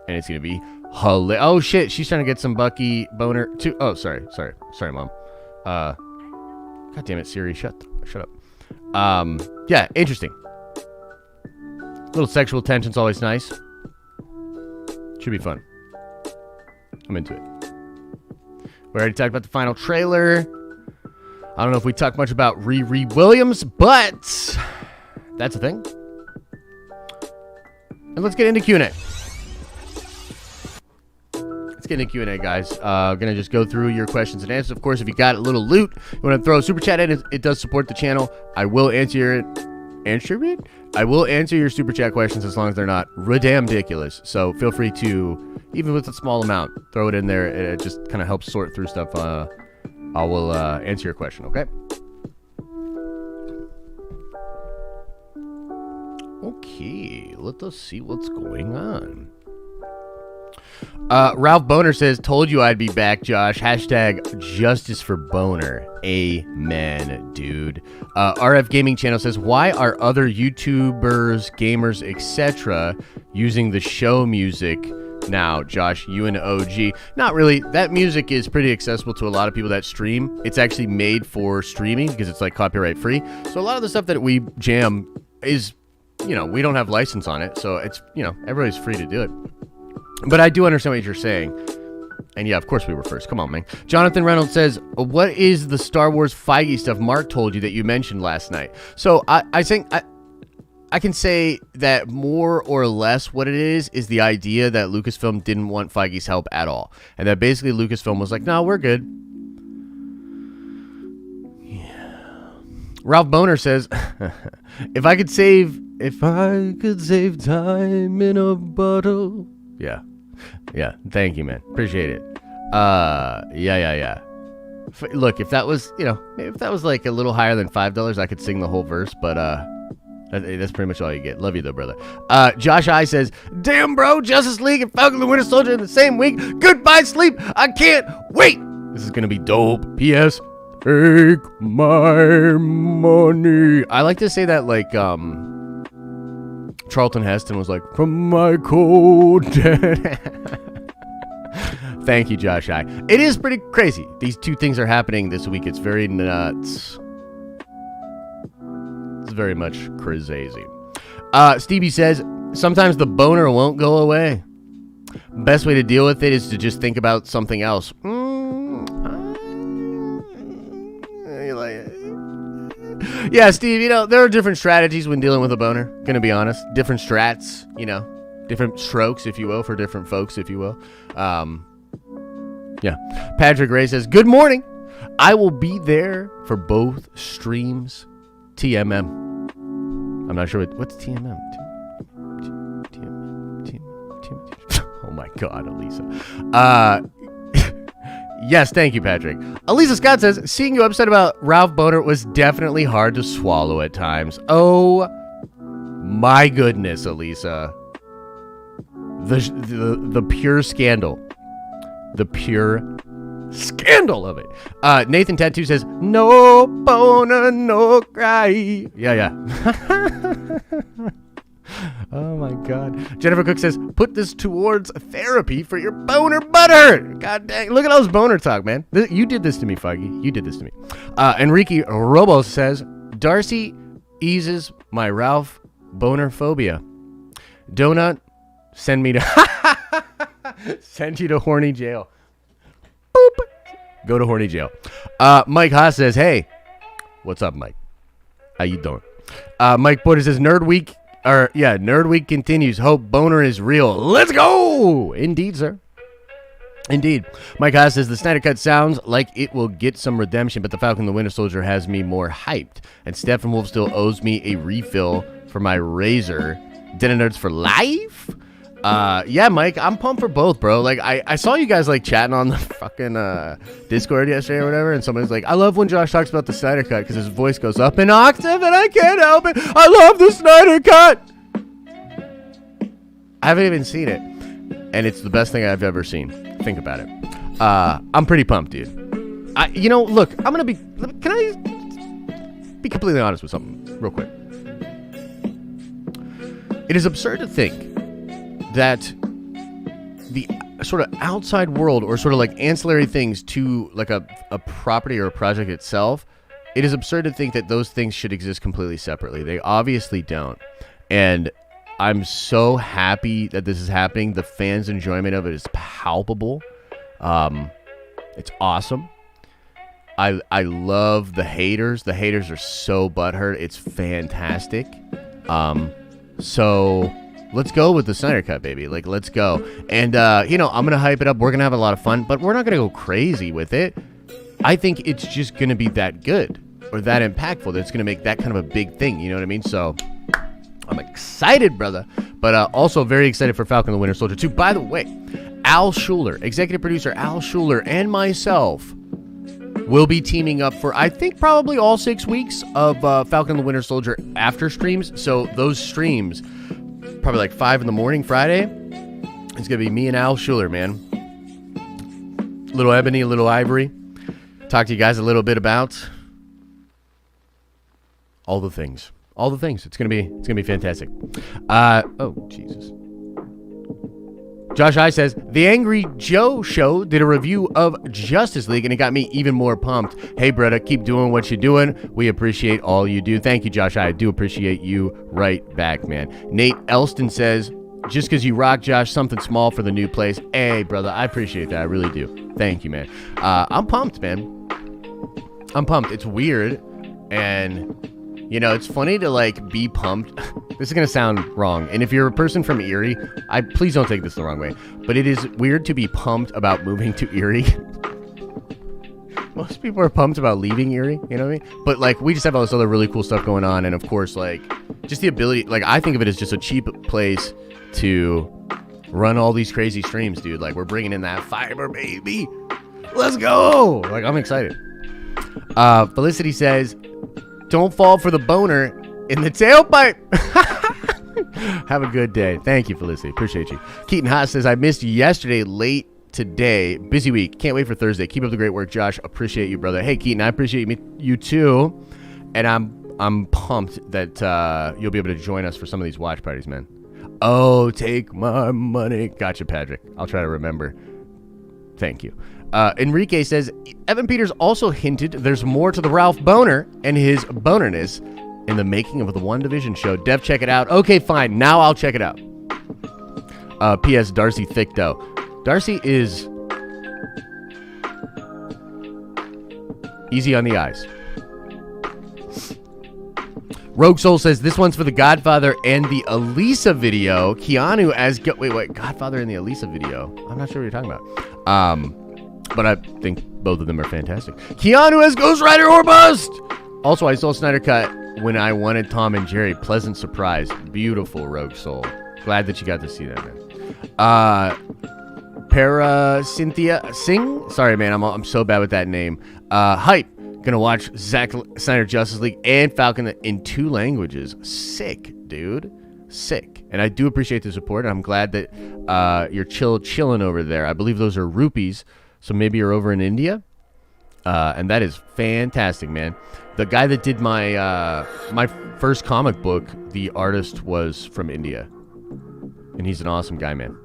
And it's going to be hilarious. Oh, shit. She's trying to get some Bucky boner too. Oh, sorry, Mom. God damn it, Siri. Shut up. Yeah, interesting. Little sexual tension's always nice. Should be fun. I'm into it. We already talked about the final trailer. I don't know if we talked much about Riri Williams, but that's a thing. And let's get into Q&A. Let's get into Q&A, guys. Gonna just go through your questions and answers. Of course, if you got a little loot, you want to throw a super chat in, it does support the channel. I will answer it. I will answer your super chat questions as long as they're not ridiculous. So feel free to, even with a small amount, throw it in there. It just kind of helps sort through stuff. I will answer your question, okay? Okay, let us see what's going on. Ralph Boner says, told you I'd be back, Josh. Hashtag justice for Boner. Amen, dude. RF Gaming Channel says, why are other YouTubers, gamers, etc. using the show music now, Josh? You and OG. Not really. That music is pretty accessible to a lot of people that stream. It's actually made for streaming because it's like copyright free. So a lot of the stuff that we jam is, we don't have license on it. So it's, everybody's free to do it. But I do understand what you're saying. And yeah, of course we were first. Come on, man. Jonathan Reynolds says, what is the Star Wars Feige stuff Mark told you that you mentioned last night? So I think I can say that more or less what it is the idea that Lucasfilm didn't want Feige's help at all. And that basically Lucasfilm was like, no, we're good. Yeah. Ralph Boner says, if I could save time in a bottle. Yeah. Thank you, man. Appreciate it. Yeah. Look, if that was, if that was like a little higher than $5, I could sing the whole verse, but that's pretty much all you get. Love you though, brother. Josh I says, damn, bro, Justice League and Falcon the Winter Soldier in the same week. Goodbye, sleep. I can't wait. This is gonna be dope. P.S. Take my money. I like to say that like Charlton Heston was like, from my cold dead. Thank you, Josh I. It is pretty crazy. These two things are happening this week. It's very nuts. It's very much crazy. Stevie says, sometimes the boner won't go away. Best way to deal with it is to just think about something else. Yeah, Steve, there are different strategies when dealing with a boner. Gonna be honest. Different strats, different strokes, if you will, for different folks, if you will. Yeah. Patrick Ray says, good morning. I will be there for both streams. TMM. I'm not sure what's TMM. Oh my God, Elisa. Yes, thank you, Patrick. Elisa Scott says, seeing you upset about Ralph Boner was definitely hard to swallow at times. Oh my goodness, Elisa. The pure scandal. The pure scandal of it. Nathan Tattoo says, no boner, no cry. Yeah. Oh my God. Jennifer Cook says, put this towards therapy for your boner butter. God dang. Look at all this boner talk, man. You did this to me, Feige. You did this to me. Enrique Robo says, Darcy eases my Ralph boner phobia. Donut, send me to send you to horny jail. Boop. Go to horny jail. Mike Haas says, hey. What's up, Mike? How you doing? Mike Porter says, Nerd Week continues. Hope boner is real. Let's go! Indeed, sir. Indeed. Mike Haas says, the Snyder Cut sounds like it will get some redemption, but the Falcon and the Winter Soldier has me more hyped. And Stephen Wolf still owes me a refill for my razor. Dinner Nerds for life? Yeah, Mike, I'm pumped for both, bro. Like, I saw you guys, like, chatting on the fucking Discord yesterday or whatever, and somebody's like, I love when Josh talks about the Snyder Cut because his voice goes up an octave and I can't help it. I love the Snyder Cut! I haven't even seen it, and it's the best thing I've ever seen. Think about it. I'm pretty pumped, dude. Look, can I be completely honest with something real quick? It is absurd to think that the sort of outside world or sort of like ancillary things to like a property or a project itself, it is absurd to think that those things should exist completely separately. They obviously don't. And I'm so happy that this is happening. The fans' enjoyment of it is palpable. It's awesome. I love the haters. The haters are so butthurt. It's fantastic. So let's go with the Snyder Cut, baby. Like, let's go. And, I'm going to hype it up. We're going to have a lot of fun, but we're not going to go crazy with it. I think it's just going to be that good or that impactful that's going to make that kind of a big thing. You know what I mean? So I'm excited, brother. But also very excited for Falcon and the Winter Soldier 2. By the way, Al Schuler, executive producer Al Schuler, and myself We'll be teaming up for, I think, probably all 6 weeks of Falcon and the Winter Soldier after streams. So those streams, probably like 5 in the morning Friday, it's going to be me and Al Schuler, man. Little Ebony, little Ivory. Talk to you guys a little bit about all the things. All the things. It's gonna be fantastic. Oh, Jesus. Josh I says, The Angry Joe Show did a review of Justice League, and it got me even more pumped. Hey, Bretta, keep doing what you're doing. We appreciate all you do. Thank you, Josh. I do appreciate you right back, man. Nate Elston says, just because you rock, Josh, something small for the new place. Hey, brother, I appreciate that. I really do. Thank you, man. I'm pumped, man. I'm pumped. It's weird, and, you know, it's funny to, like, be pumped. This is going to sound wrong, and if you're a person from Erie, please don't take this the wrong way, but it is weird to be pumped about moving to Erie. Most people are pumped about leaving Erie, you know what I mean? But, like, we just have all this other really cool stuff going on, and, of course, like, just the ability, like, I think of it as just a cheap place to run all these crazy streams, dude. Like, we're bringing in that fiber, baby. Let's go! Like, I'm excited. Felicity says, don't fall for the boner in the tailpipe. Have a good day. Thank you, Felicity. Appreciate you. Keaton Haas says, I missed you yesterday, late today. Busy week. Can't wait for Thursday. Keep up the great work, Josh. Appreciate you, brother. Hey, Keaton, I appreciate you too. And I'm pumped that you'll be able to join us for some of these watch parties, man. Oh, take my money. Gotcha, Patrick. I'll try to remember. Thank you. Enrique says, Evan Peters also hinted there's more to the Ralph Boner and his bonerness in the making of the WandaVision show. Dev, check it out. Okay, fine. Now I'll check it out. P.S. Darcy Thick, though. Darcy is easy on the eyes. Rogue Soul says, this one's for the Godfather and the Elisa video. Keanu as... Wait. Godfather and the Elisa video. I'm not sure what you're talking about. But I think both of them are fantastic. Keanu as Ghost Rider or Bust! Also, I saw Snyder Cut when I wanted Tom and Jerry. Pleasant surprise. Beautiful, Rogue Soul. Glad that you got to see that, man. Para Cynthia Singh? Sorry, man. I'm so bad with that name. Hype. Gonna watch Zack Snyder Justice League and Falcon in 2 languages. Sick, dude. Sick. And I do appreciate the support. I'm glad that you're chilling over there. I believe those are rupees, so maybe you're over in India. And that is fantastic, man. The guy that did my my first comic book, the artist was from India. And he's an awesome guy, man.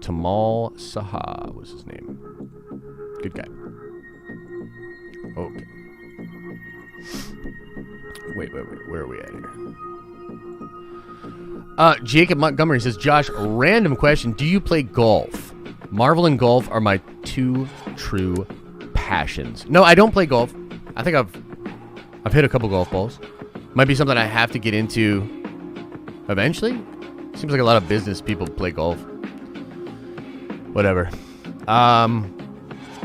Tamal Saha was his name. Good guy. Okay. Wait. Where are we at here? Jacob Montgomery says, Josh, random question. Do you play golf? Marvel and golf are my 2 true passions. No, I don't play golf. I think I've hit a couple golf balls. Might be something I have to get into eventually. Seems like a lot of business people play golf. Whatever.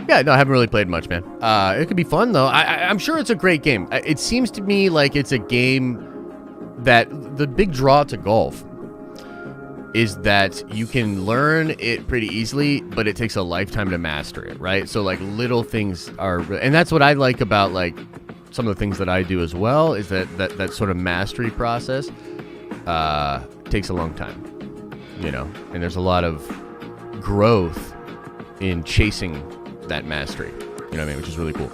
Yeah, no, I haven't really played much, man. It could be fun, though. I'm sure it's a great game. It seems to me like it's a game that the big draw to golf is that you can learn it pretty easily, but it takes a lifetime to master it, right? So, like, little things are... And that's what I like about, like, some of the things that I do as well, is that sort of mastery process takes a long time, you know? And there's a lot of growth in chasing that mastery, you know what I mean, which is really cool.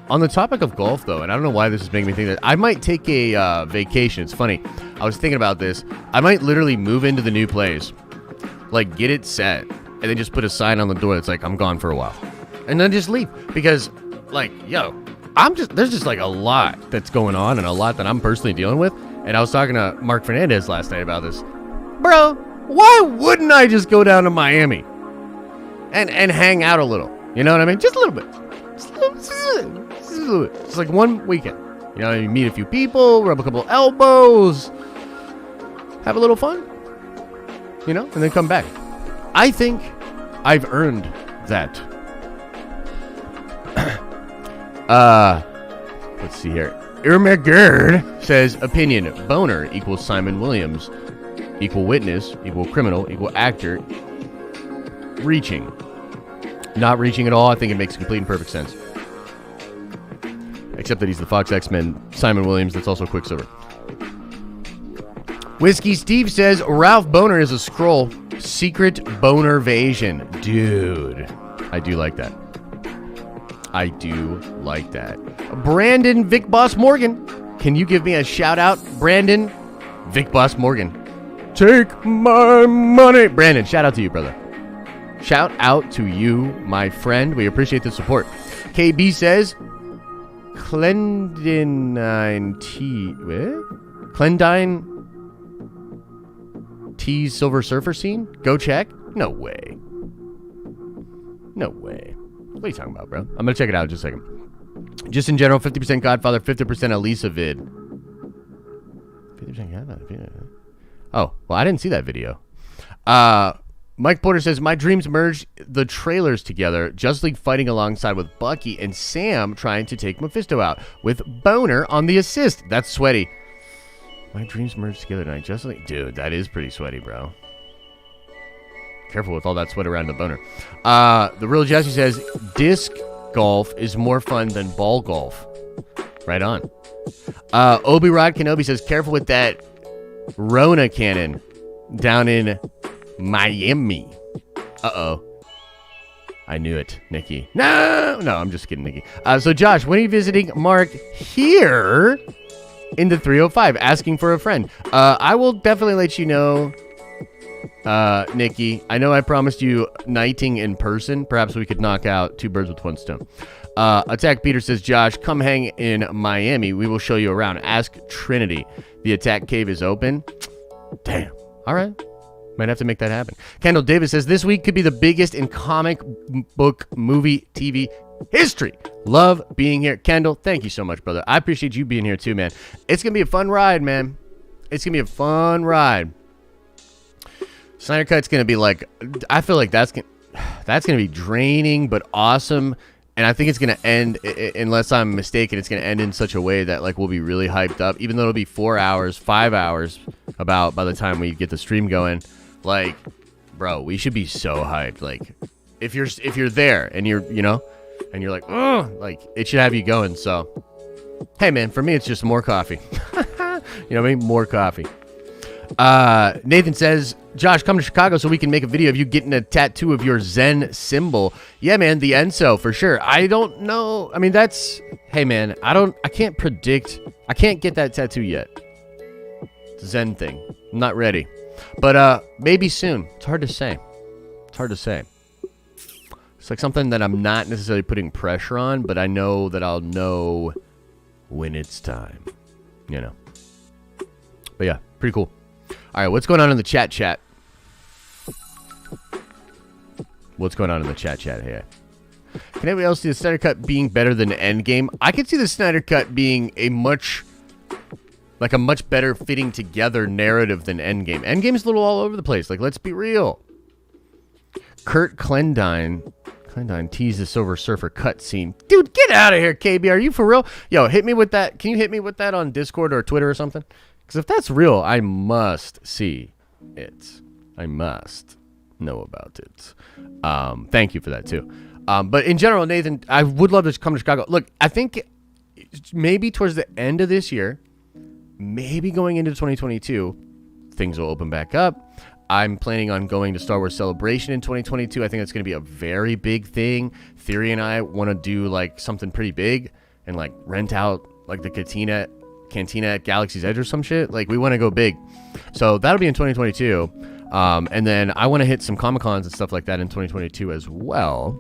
On the topic of golf, though, and I don't know why this is making me think that I might take a vacation. It's funny. I was thinking about this. I might literally move into the new place, like get it set, and then just put a sign on the door that's like, I'm gone for a while. And then just leave. Because, like, yo, there's just like a lot that's going on and a lot that I'm personally dealing with. And I was talking to Mark Fernandez last night about this. Bro, why wouldn't I just go down to Miami and hang out a little? You know what I mean? Just a little bit. It's like one weekend. You know, you meet a few people, rub a couple elbows, have a little fun, you know, and then come back. I think I've earned that. Let's see here. Irmagerd says, opinion, boner equals Simon Williams, equal witness, equal criminal, equal actor, reaching. not reaching at all, I think it makes complete and perfect sense. Except that he's the Fox X-Men Simon Williams that's also Quicksilver. Whiskey Steve says, Ralph Boner is a scroll. Secret BOHNERVAsion. Dude, I do like that. I do like that. Brandon Vic Boss Morgan. Can you give me a shout out? Brandon Vic Boss Morgan. Take my money. Brandon, shout out to you, brother. Shout out to you, my friend. We appreciate the support. KB says, Clendine T's Silver Surfer scene? Go check? No way. No way. What are you talking about, bro? I'm gonna check it out in just a second. Just in general, 50% Godfather, 50% Elisa vid. 50% Godfather. Oh, well, I didn't see that video. Mike Porter says, my dreams merged the trailers together. Justice League fighting alongside with Bucky and Sam trying to take Mephisto out with Boner on the assist. That's sweaty. My dreams merged together tonight. Justice League. Dude, that is pretty sweaty, bro. Careful with all that sweat around the Boner. The Real Jesse says, disc golf is more fun than ball golf. Right on. Obi-Rod Kenobi says, careful with that Rona cannon down in Miami. Uh-oh. I knew it, Nikki. No, I'm just kidding, Nikki. So, Josh, when are you visiting Mark here in the 305, asking for a friend? I will definitely let you know, Nikki. I know I promised you knighting in person. Perhaps we could knock out two birds with one stone. Attack Peter says, Josh, come hang in Miami. We will show you around. Ask Trinity. The attack cave is open. Damn. All right. Might have to make that happen. Kendall Davis says, this week could be the biggest in comic book, movie, TV history. Love being here. Kendall, thank you so much, brother. I appreciate you being here too, man. It's going to be a fun ride, man. It's going to be a fun ride. Snyder Cut's going to be like, I feel like that's going to be draining, but awesome. And I think it's going to end, unless I'm mistaken, it's going to end in such a way that like we'll be really hyped up, even though it'll be 4 hours, 5 hours about by the time we get the stream going. Like, bro, we should be so hyped. Like, if you're there and you're, you know, and you're like, oh, like it should have you going. So, hey, man, for me, it's just more coffee. You know what I mean? More coffee. Nathan says, Josh, come to Chicago so we can make a video of you getting a tattoo of your Zen symbol. Yeah, man, the Enso for sure. I don't know. I mean, that's, hey, man, I can't predict. I can't get that tattoo yet. It's a Zen thing. I'm not ready. But maybe soon. It's hard to say. It's hard to say. It's like something that I'm not necessarily putting pressure on, but I know that I'll know when it's time. You know. But yeah, pretty cool. All right, what's going on in the chat? What's going on in the chat here? Can anybody else see the Snyder Cut being better than Endgame? I could see the Snyder Cut being a much better fitting together narrative than Endgame. Endgame's a little all over the place. Like, let's be real. Kurt Clendine teased the Silver Surfer cutscene. Dude, get out of here, KB. Are you for real? Yo, hit me with that. Can you hit me with that on Discord or Twitter or something? Because if that's real, I must see it. I must know about it. Thank you for that, too. But in general, Nathan, I would love to come to Chicago. Look, I think maybe towards the end of this year, maybe going into 2022, things will open back up. I'm planning on going to Star Wars Celebration in 2022. I think that's going to be a very big thing. Theory and I want to do like something pretty big and like rent out like the cantina at Galaxy's Edge or some shit. Like, we want to go big. So that'll be in 2022. And then I want to hit some Comic-Cons and stuff like that in 2022 as well.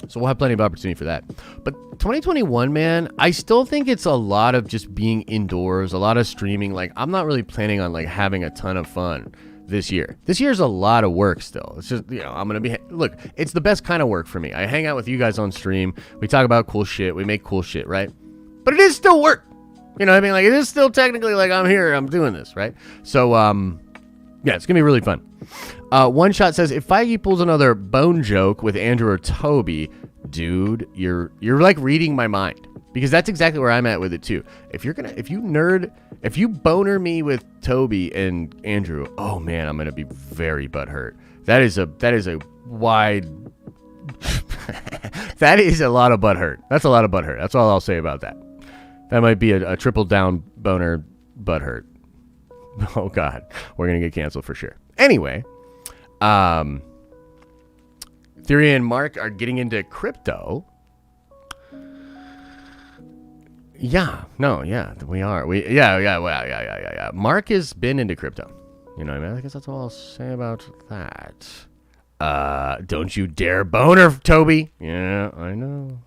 So we'll have plenty of opportunity for that. But 2021, man, I still think it's a lot of just being indoors, a lot of streaming. Like, I'm not really planning on like having a ton of fun this year. This year's a lot of work still. It's just, you know, I'm going to be, look, it's the best kind of work for me. I hang out with you guys on stream. We talk about cool shit. We make cool shit, right? But it is still work. You know what I mean? Like, it is still technically like I'm here, I'm doing this, right? So, yeah, it's going to be really fun. One Shot says, if Feige pulls another bone joke with Andrew or Toby, dude, you're like reading my mind. Because that's exactly where I'm at with it, too. If you boner me with Toby and Andrew, oh, man, I'm going to be very butthurt. That is a wide That is a lot of butthurt. That's a lot of butthurt. That's all I'll say about that. That might be a triple down boner butthurt. Oh, God. We're going to get canceled for sure. Anyway, Theory and Mark are getting into crypto. Yeah. No, yeah, we are. Yeah. Mark has been into crypto. You know what I mean? I guess that's all I'll say about that. Don't you dare boner, Toby. Yeah, I know.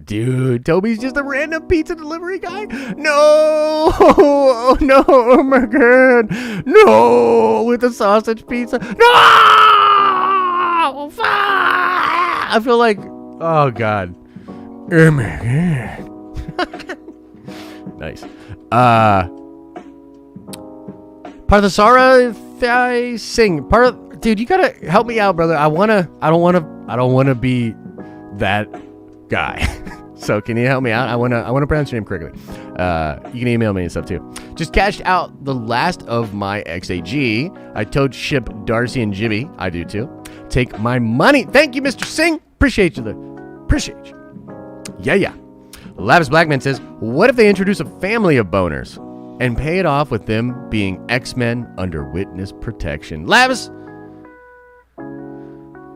Dude, Toby's just a random pizza delivery guy? No! Oh, no! Oh, my God! No! With the sausage pizza? No! I feel like... Oh, God. Oh, my God. Nice. Parthasara sing. Dude, you gotta help me out, brother. I don't wanna be that guy. So can you help me out? I wanna pronounce your name correctly. You can email me and stuff too. Just cashed out the last of my XAG. I told ship Darcy and Jibby. I do too. Take my money. Thank you, Mr. Singh. Appreciate you. Yeah. Lavish Blackman says, what if they introduce a family of boners and pay it off with them being X-Men under witness protection? Lavis,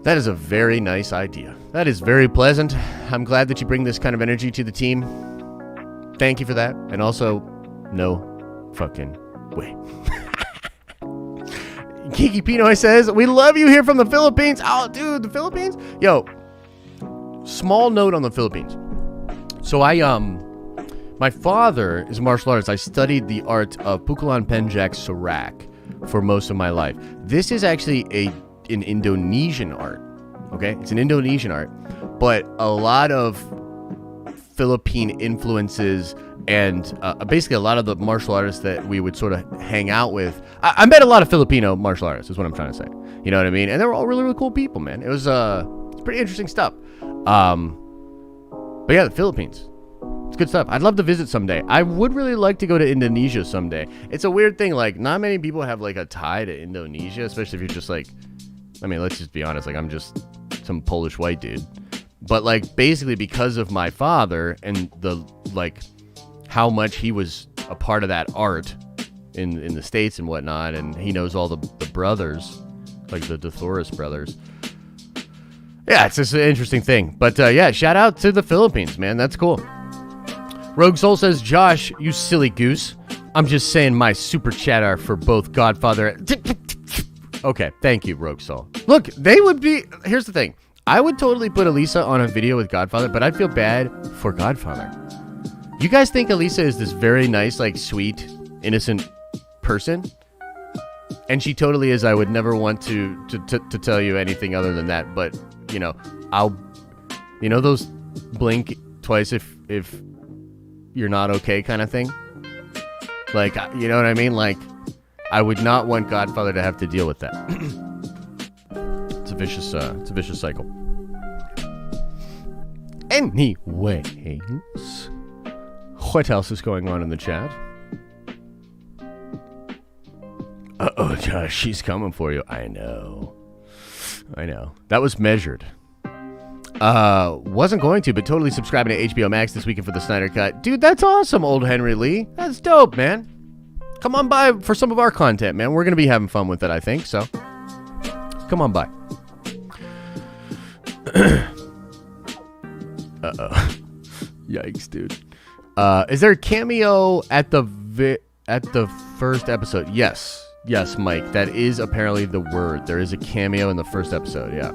that is a very nice idea. That is very pleasant. I'm glad that you bring this kind of energy to the team. Thank you for that. And also, no fucking way. Kiki Pinoy says, we love you here from the Philippines. Oh, dude, the Philippines? Yo, small note on the Philippines. So my father is a martial artist. I studied the art of Pukulan Penjak Sorak for most of my life. This is actually an Indonesian art. Okay? It's an Indonesian art. But a lot of Philippine influences and basically a lot of the martial artists that we would sort of hang out with. I met a lot of Filipino martial artists is what I'm trying to say. You know what I mean? And they were all really, really cool people, man. It was it's pretty interesting stuff. But yeah, the Philippines. It's good stuff. I'd love to visit someday. I would really like to go to Indonesia someday. It's a weird thing. Like, not many people have, like, a tie to Indonesia, especially if you're just, like... I mean, let's just be honest. Like, I'm just some Polish white dude. But, like, basically because of my father and the, like, how much he was a part of that art in the States and whatnot, and he knows all the brothers, like the Thoris brothers. Yeah, it's just an interesting thing. But, yeah, shout out to the Philippines, man. That's cool. Rogue Soul says, Josh, you silly goose. I'm just saying my super chatter for both Godfather... Okay, thank you, Rogue Soul. Look, they would be... Here's the thing. I would totally put Elisa on a video with Godfather, but I'd feel bad for Godfather. You guys think Elisa is this very nice, like, sweet, innocent person? And she totally is. I would never want to tell you anything other than that, but... You know, those blink twice if you're not okay kind of thing. Like, you know what I mean? Like, I would not want Godfather to have to deal with that. It's a vicious cycle. Anyways, what else is going on in the chat? Uh-oh, Josh, she's coming for you. I know. That was measured. Wasn't going to, but totally subscribing to HBO Max this weekend for the Snyder Cut. Dude, that's awesome, old Henry Lee. That's dope, man. Come on by for some of our content, man. We're going to be having fun with it, I think, so. Come on by. Uh-oh. Yikes, dude. Is there a cameo at the first episode? Yes, Mike. That is apparently the word. There is a cameo in the first episode, yeah.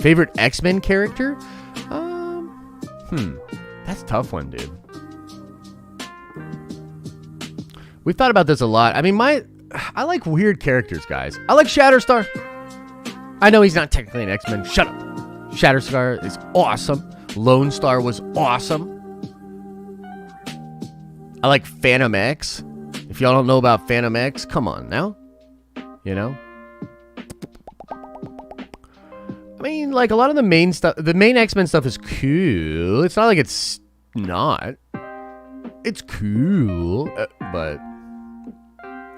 Favorite X-Men character? That's a tough one, dude. We've thought about this a lot. I mean, I like weird characters, guys. I like Shatterstar. I know he's not technically an X-Men. Shut up. Shatterstar is awesome. Lone Star was awesome. I like Phantom X. If y'all don't know about Phantom X, come on now. You know? I mean, like, a lot of the main stuff, the main X-Men stuff is cool. It's not like it's not. It's cool. But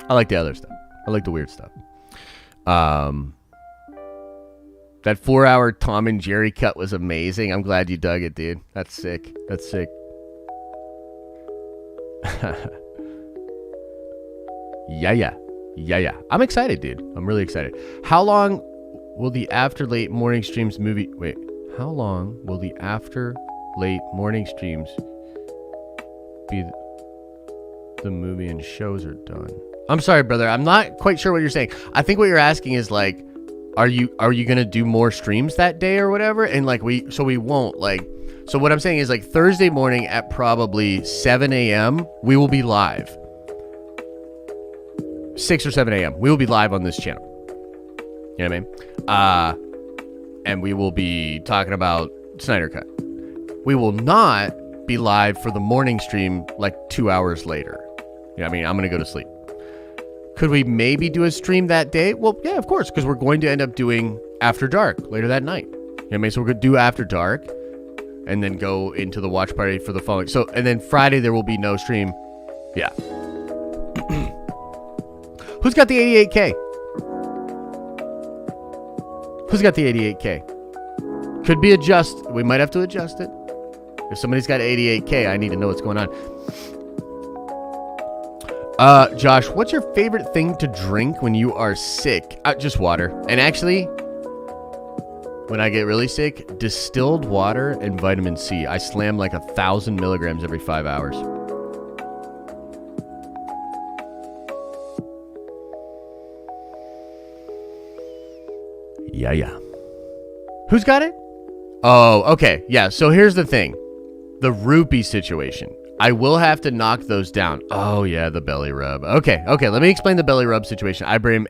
I like the other stuff. I like the weird stuff. That 4-hour Tom and Jerry cut was amazing. I'm glad you dug it, dude. That's sick. That's sick. Yeah. I'm excited, dude. I'm really excited. How long will the after late morning streams movie... Wait. How long will the after late morning streams be the movie and shows are done? I'm sorry, brother. I'm not quite sure what you're saying. I think what you're asking is like, are you gonna do more streams that day or whatever? And like we won't like. So what I'm saying is like Thursday morning at probably 7 a.m. we will be live. 6 or 7 a.m. we will be live on this channel. You know what I mean? And we will be talking about Snyder Cut. We will not be live for the morning stream like 2 hours later. You know what I mean? I'm gonna go to sleep. Could we maybe do a stream that day? Well, yeah, of course, because we're going to end up doing After Dark later that night. You know what I mean? So we're going to do After Dark and then go into the watch party for the following. So, and then Friday there will be no stream. Yeah. Who's got the 88K? Who's got the 88K? Could be we might have to adjust it. If somebody's got 88K, I need to know what's going on. Josh, what's your favorite thing to drink when you are sick? Just water. And actually, when I get really sick, distilled water and vitamin C. I slam like 1,000 milligrams every 5 hours. Yeah. Who's got it? Oh, okay. Yeah, so here's the thing. The rupee situation. I will have to knock those down. Oh, yeah, the belly rub. Okay, let me explain the belly rub situation. I blame...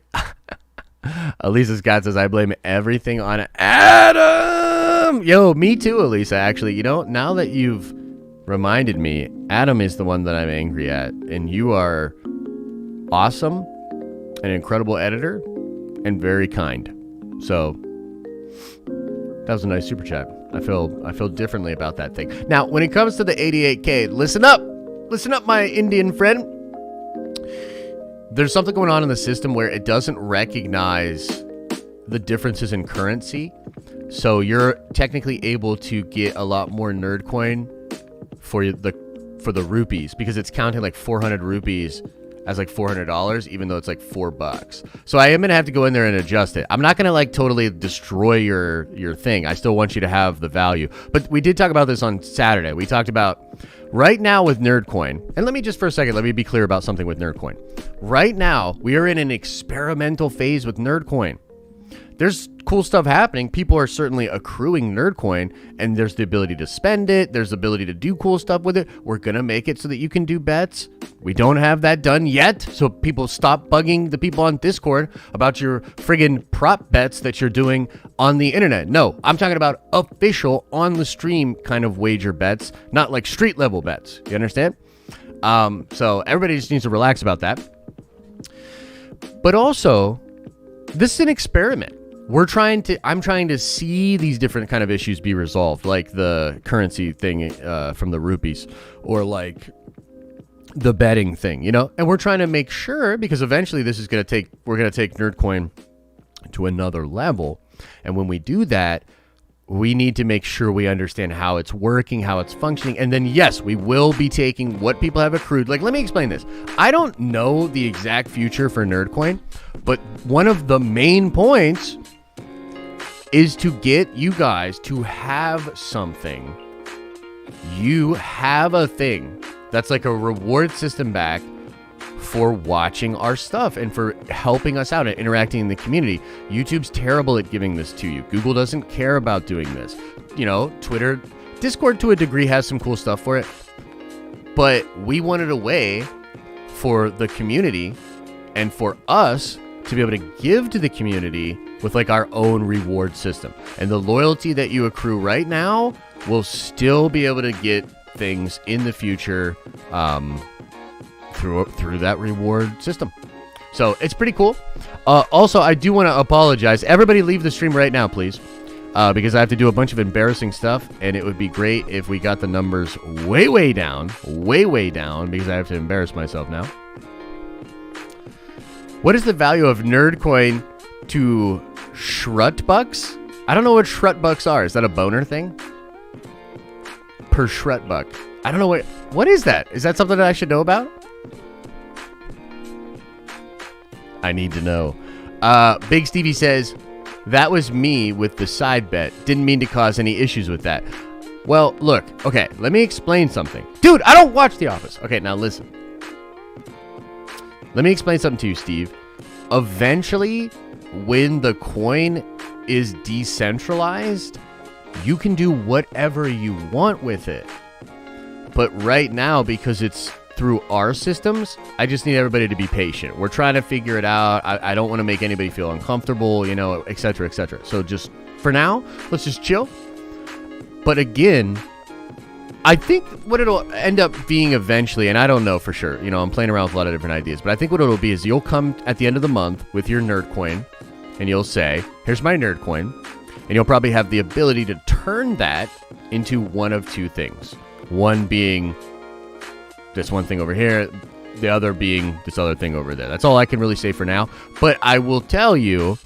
Elisa Scott says, I blame everything on Adam! Yo, me too, Elisa, actually. You know, now that you've reminded me, Adam is the one that I'm angry at. And you are awesome, an incredible editor, and very kind. So, that was a nice super chat. I feel differently about that thing. Now, when it comes to the 88K, listen up, my Indian friend. There's something going on in the system where it doesn't recognize the differences in currency. So you're technically able to get a lot more nerd coin for the rupees because it's counting like 400 rupees as like $400, even though it's like $4. So I am gonna have to go in there and adjust it. I'm not gonna like totally destroy your thing. I still want you to have the value. But we did talk about this on Saturday. We talked about right now with Nerdcoin, and let me just for a second, let me be clear about something with Nerdcoin. Right now, we are in an experimental phase with Nerdcoin. There's cool stuff happening. People are certainly accruing Nerdcoin, and there's the ability to spend it. There's the ability to do cool stuff with it. We're going to make it so that you can do bets. We don't have that done yet, so people stop bugging the people on Discord about your friggin' prop bets that you're doing on the internet. No, I'm talking about official, on the stream kind of wager bets, not like street level bets. You understand? So everybody just needs to relax about that. But also, this is an experiment. I'm trying to see these different kind of issues be resolved, like the currency thing from the rupees, or like the betting thing, you know? And we're trying to make sure, because eventually we're going to take Nerdcoin to another level. And when we do that, we need to make sure we understand how it's working, how it's functioning. And then, yes, we will be taking what people have accrued. Like, let me explain this. I don't know the exact future for Nerdcoin, but one of the main points is to get you guys to have something. You have a thing that's like a reward system back for watching our stuff and for helping us out and interacting in the community. YouTube's terrible at giving this to you. Google doesn't care about doing this. You know, Twitter, Discord to a degree has some cool stuff for it. But we wanted a way for the community and for us to be able to give to the community with like our own reward system. And the loyalty that you accrue right now will still be able to get things in the future through that reward system. So it's pretty cool. Also, I do want to apologize. Everybody leave the stream right now, please. Because I have to do a bunch of embarrassing stuff, and it would be great if we got the numbers way down, because I have to embarrass myself now. What is the value of Nerdcoin to Shrutbucks. I don't know what Shrutbucks are. Is that a boner thing? Per Shrutbuck. I don't know what is that? Is that something that I should know about? I need to know. Big Stevie says, that was me with the side bet. Didn't mean to cause any issues with that. Well, look. Okay, let me explain something. Dude, I don't watch The Office. Okay, now listen. Let me explain something to you, Steve. Eventually, when the coin is decentralized, you can do whatever you want with it. But right now, because it's through our systems, I just need everybody to be patient. We're trying to figure it out. I don't want to make anybody feel uncomfortable, you know, et cetera, et cetera. So just for now, let's just chill. But again, I think what it'll end up being eventually, and I don't know for sure, you know, I'm playing around with a lot of different ideas, but I think what it'll be is you'll come at the end of the month with your nerd coin and you'll say, here's my nerd coin. And you'll probably have the ability to turn that into one of two things. One being this one thing over here, the other being this other thing over there. That's all I can really say for now. But I will tell you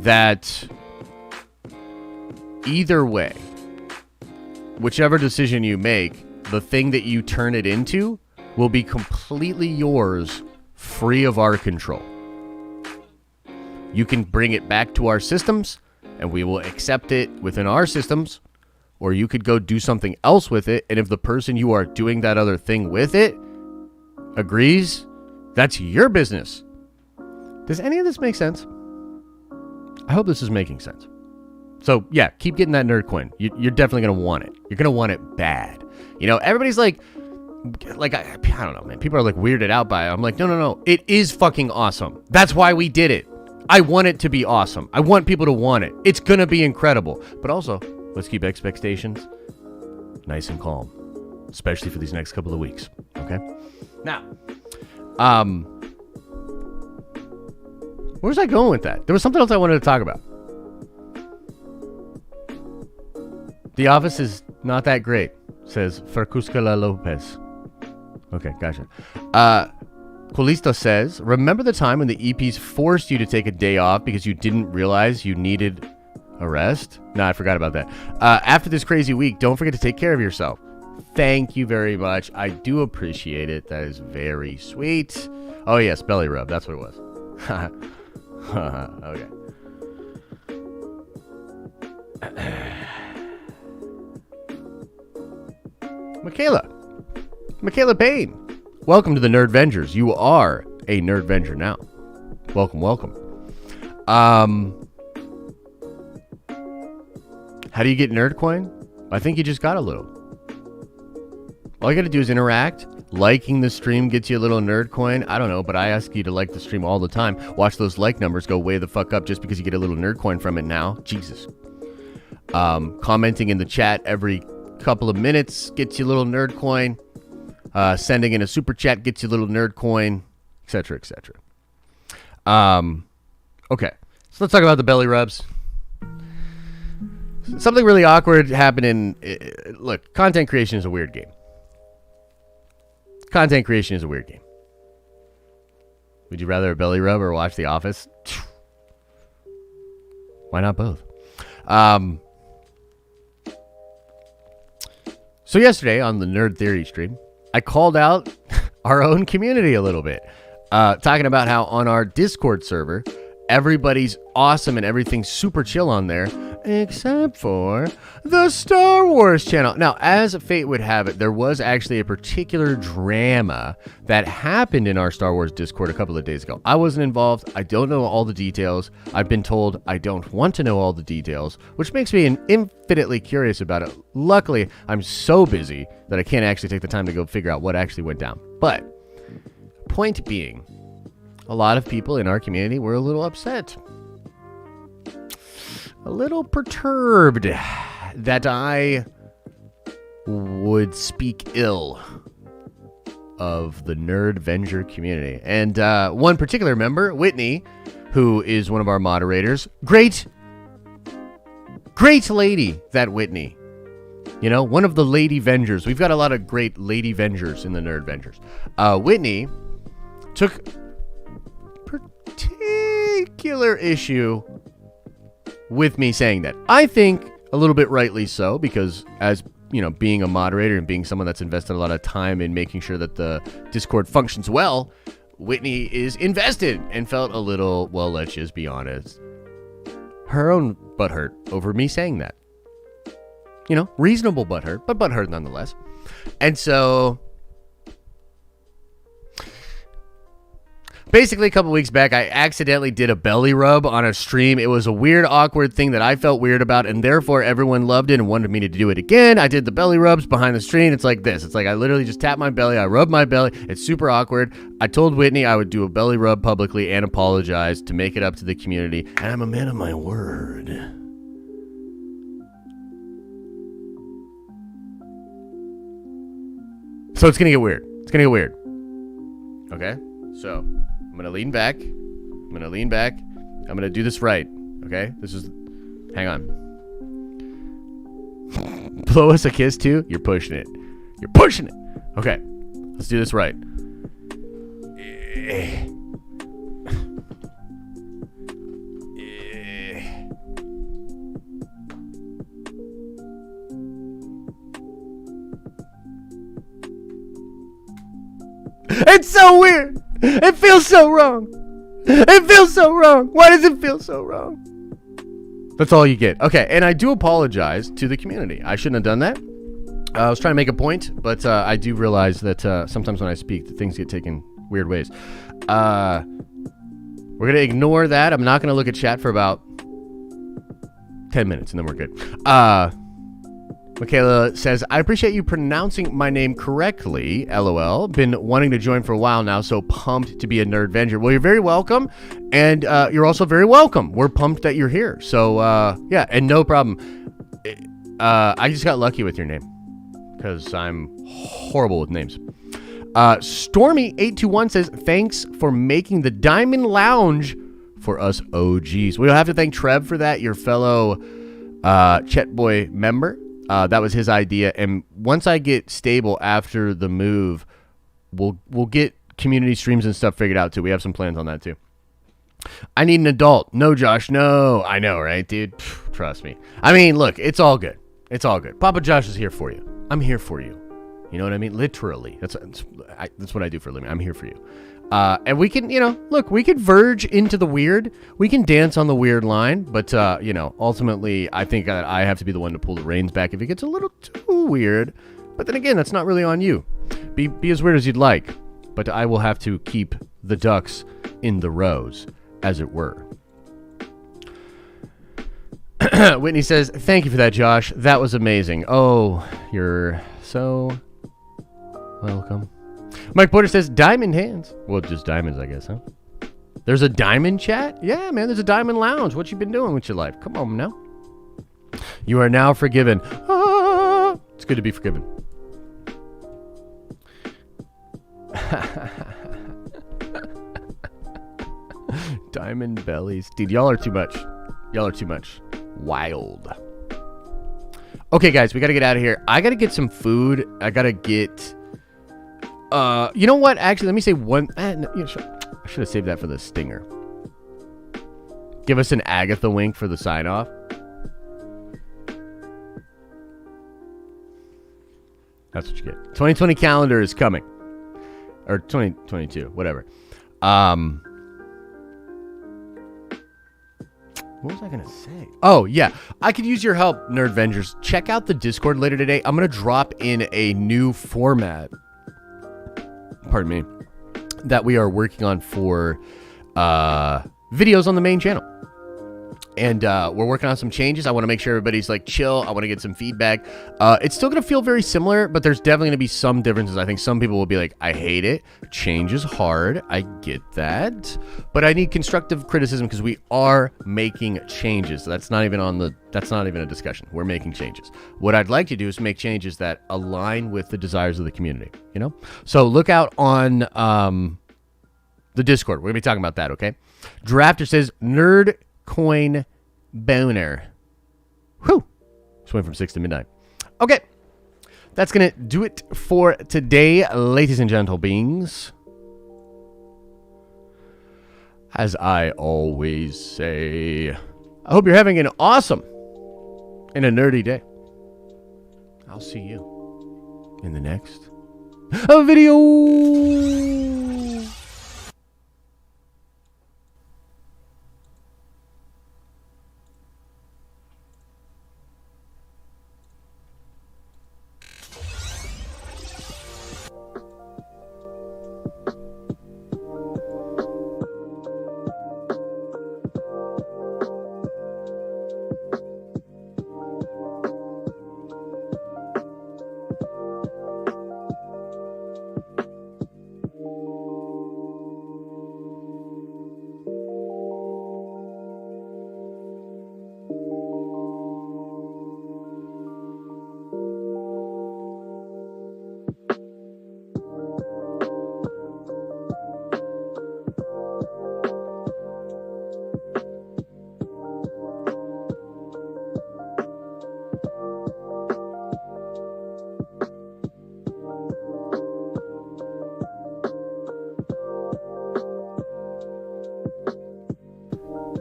that either way, whichever decision you make, the thing that you turn it into will be completely yours, free of our control. You can bring it back to our systems, and we will accept it within our systems, or you could go do something else with it, and if the person you are doing that other thing with it agrees, that's your business. Does any of this make sense? I hope this is making sense. So, yeah, keep getting that nerd coin. You're definitely going to want it. You're going to want it bad. You know, everybody's like I don't know, man. People are like weirded out by it. I'm like, no. It is fucking awesome. That's why we did it. I want it to be awesome. I want people to want it. It's going to be incredible. But also, let's keep expectations nice and calm, especially for these next couple of weeks. Okay? Now, where was I going with that? There was something else I wanted to talk about. The Office is not that great, says Fercuscala Lopez. Okay, gotcha. Colisto says, remember the time when the EPs forced you to take a day off because you didn't realize you needed a rest? No, I forgot about that. After this crazy week, don't forget to take care of yourself. Thank you very much. I do appreciate it. That is very sweet. Oh, yes, belly rub. That's what it was. Okay. Michaela Payne. Welcome to the Nerdvengers. You are a Nerdvenger now. Welcome. How do you get Nerdcoin? I think you just got a little. All you got to do is interact. Liking the stream gets you a little Nerdcoin. I don't know, but I ask you to like the stream all the time. Watch those like numbers go way the fuck up just because you get a little Nerdcoin from it now. Jesus. Commenting in the chat every couple of minutes gets you a little Nerdcoin. Sending in a super chat gets you a little Nerdcoin, etc., etc. Okay, so let's talk about the belly rubs. Something really awkward happened in... Look, content creation is a weird game. Would you rather a belly rub or watch The Office? Why not both? So yesterday on the Nerd Theory stream, I called out our own community a little bit, talking about how on our Discord server, everybody's awesome and everything's super chill on there, except for the Star Wars channel. Now, as fate would have it, there was actually a particular drama that happened in our Star Wars Discord a couple of days ago. I wasn't involved. I don't know all the details. I've been told I don't want to know all the details, which makes me infinitely curious about it. Luckily, I'm so busy that I can't actually take the time to go figure out what actually went down. But point being, a lot of people in our community were a little upset. A little perturbed that I would speak ill of the Nerdvenger community. And one particular member, Whitney, who is one of our moderators, great lady, that Whitney. You know, one of the Lady Vengers. We've got a lot of great Lady Vengers in the Nerdvengers. Whitney took particular issue with me saying that. I think a little bit rightly so, because as you know, being a moderator and being someone that's invested a lot of time in making sure that the Discord functions well, Whitney is invested and felt a little, well, let's just be honest, her own butthurt over me saying that. You know, reasonable butthurt, but butthurt nonetheless. And so basically, a couple weeks back, I accidentally did a belly rub on a stream. It was a weird, awkward thing that I felt weird about, and therefore everyone loved it and wanted me to do it again. I did the belly rubs behind the stream. It's like this. It's like I literally just tap my belly. I rub my belly. It's super awkward. I told Whitney I would do a belly rub publicly and apologize to make it up to the community, and I'm a man of my word. So it's going to get weird. It's going to get weird. Okay? So I'm going to lean back. I'm going to lean back. I'm going to do this right. Okay? This is... Hang on. Blow us a kiss, too? You're pushing it. You're pushing it. Okay. Let's do this right. It's so weird. It feels so wrong. It feels so wrong. Why does it feel so wrong? That's all you get. Okay, and I do apologize to the community. I shouldn't have done that. I was trying to make a point, but I do realize that sometimes when I speak, things get taken weird ways. We're going to ignore that. I'm not going to look at chat for about 10 minutes, and then we're good. Michaela says, I appreciate you pronouncing my name correctly, LOL. Been wanting to join for a while now, so pumped to be a Nerdvenger. Well, you're very welcome, and you're also very welcome. We're pumped that you're here. So, yeah, and no problem. I just got lucky with your name, because I'm horrible with names. Stormy821 says, thanks for making the Diamond Lounge for us OGs. We'll have to thank Trev for that, your fellow Chetboy member. That was his idea, and once I get stable after the move, we'll get community streams and stuff figured out too. We have some plans on that too. I need an adult. No, Josh, no. I know, right, dude? Trust me. I mean, look, it's all good. It's all good. Papa Josh is here for you. I'm here for you. You know what I mean? Literally. That's what I do for a living. I'm here for you. And we can, look, we could verge into the weird. We can dance on the weird line. But, ultimately, I think that I have to be the one to pull the reins back if it gets a little too weird. But then again, that's not really on you. Be as weird as you'd like. But I will have to keep the ducks in the rows, as it were. Whitney says, thank you for that, Josh. That was amazing. Oh, you're so welcome. Mike Porter says, diamond hands. Well, just diamonds, I guess, huh? There's a diamond chat? Yeah, man, there's a diamond lounge. What you been doing with your life? Come on now. You are now forgiven. Ah, it's good to be forgiven. Diamond bellies. Dude, y'all are too much. Y'all are too much. Wild. Okay, guys, we got to get out of here. I got to get some food. I got to get... you know what? Actually, let me say one... I should have saved that for the stinger. Give us an Agatha wink for the sign-off. That's what you get. 2020 calendar is coming. Or 2022, whatever. What was I going to say? Oh, yeah. I could use your help, Nerdvengers. Check out the Discord later today. I'm going to drop in a new format. Pardon me. That we are working on for videos on the main channel. And we're working on some changes. I want to make sure everybody's like chill. I want to get some feedback. It's still going to feel very similar, but there's definitely going to be some differences. I think some people will be like, I hate it. Change is hard. I get that. But I need constructive criticism because we are making changes. So that's not even a discussion. We're making changes. What I'd like to do is make changes that align with the desires of the community, So look out on the Discord. We're going to be talking about that, okay? Drafter says, Nerd Coin boner. Whew. Just went from 6 to midnight. Okay. That's going to do it for today, ladies and gentle beings. As I always say, I hope you're having an awesome and a nerdy day. I'll see you in the next video.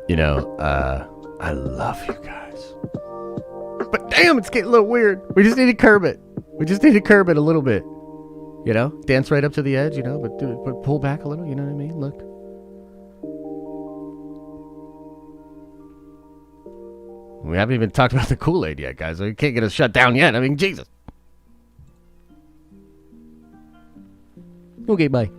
You know, I love you guys. But damn, it's getting a little weird. We just need to curb it. We just need to curb it a little bit. You know, dance right up to the edge, you know, but pull back a little, you know what I mean? Look. We haven't even talked about the Kool-Aid yet, guys. We can't get us shut down yet. I mean, Jesus. Okay, bye.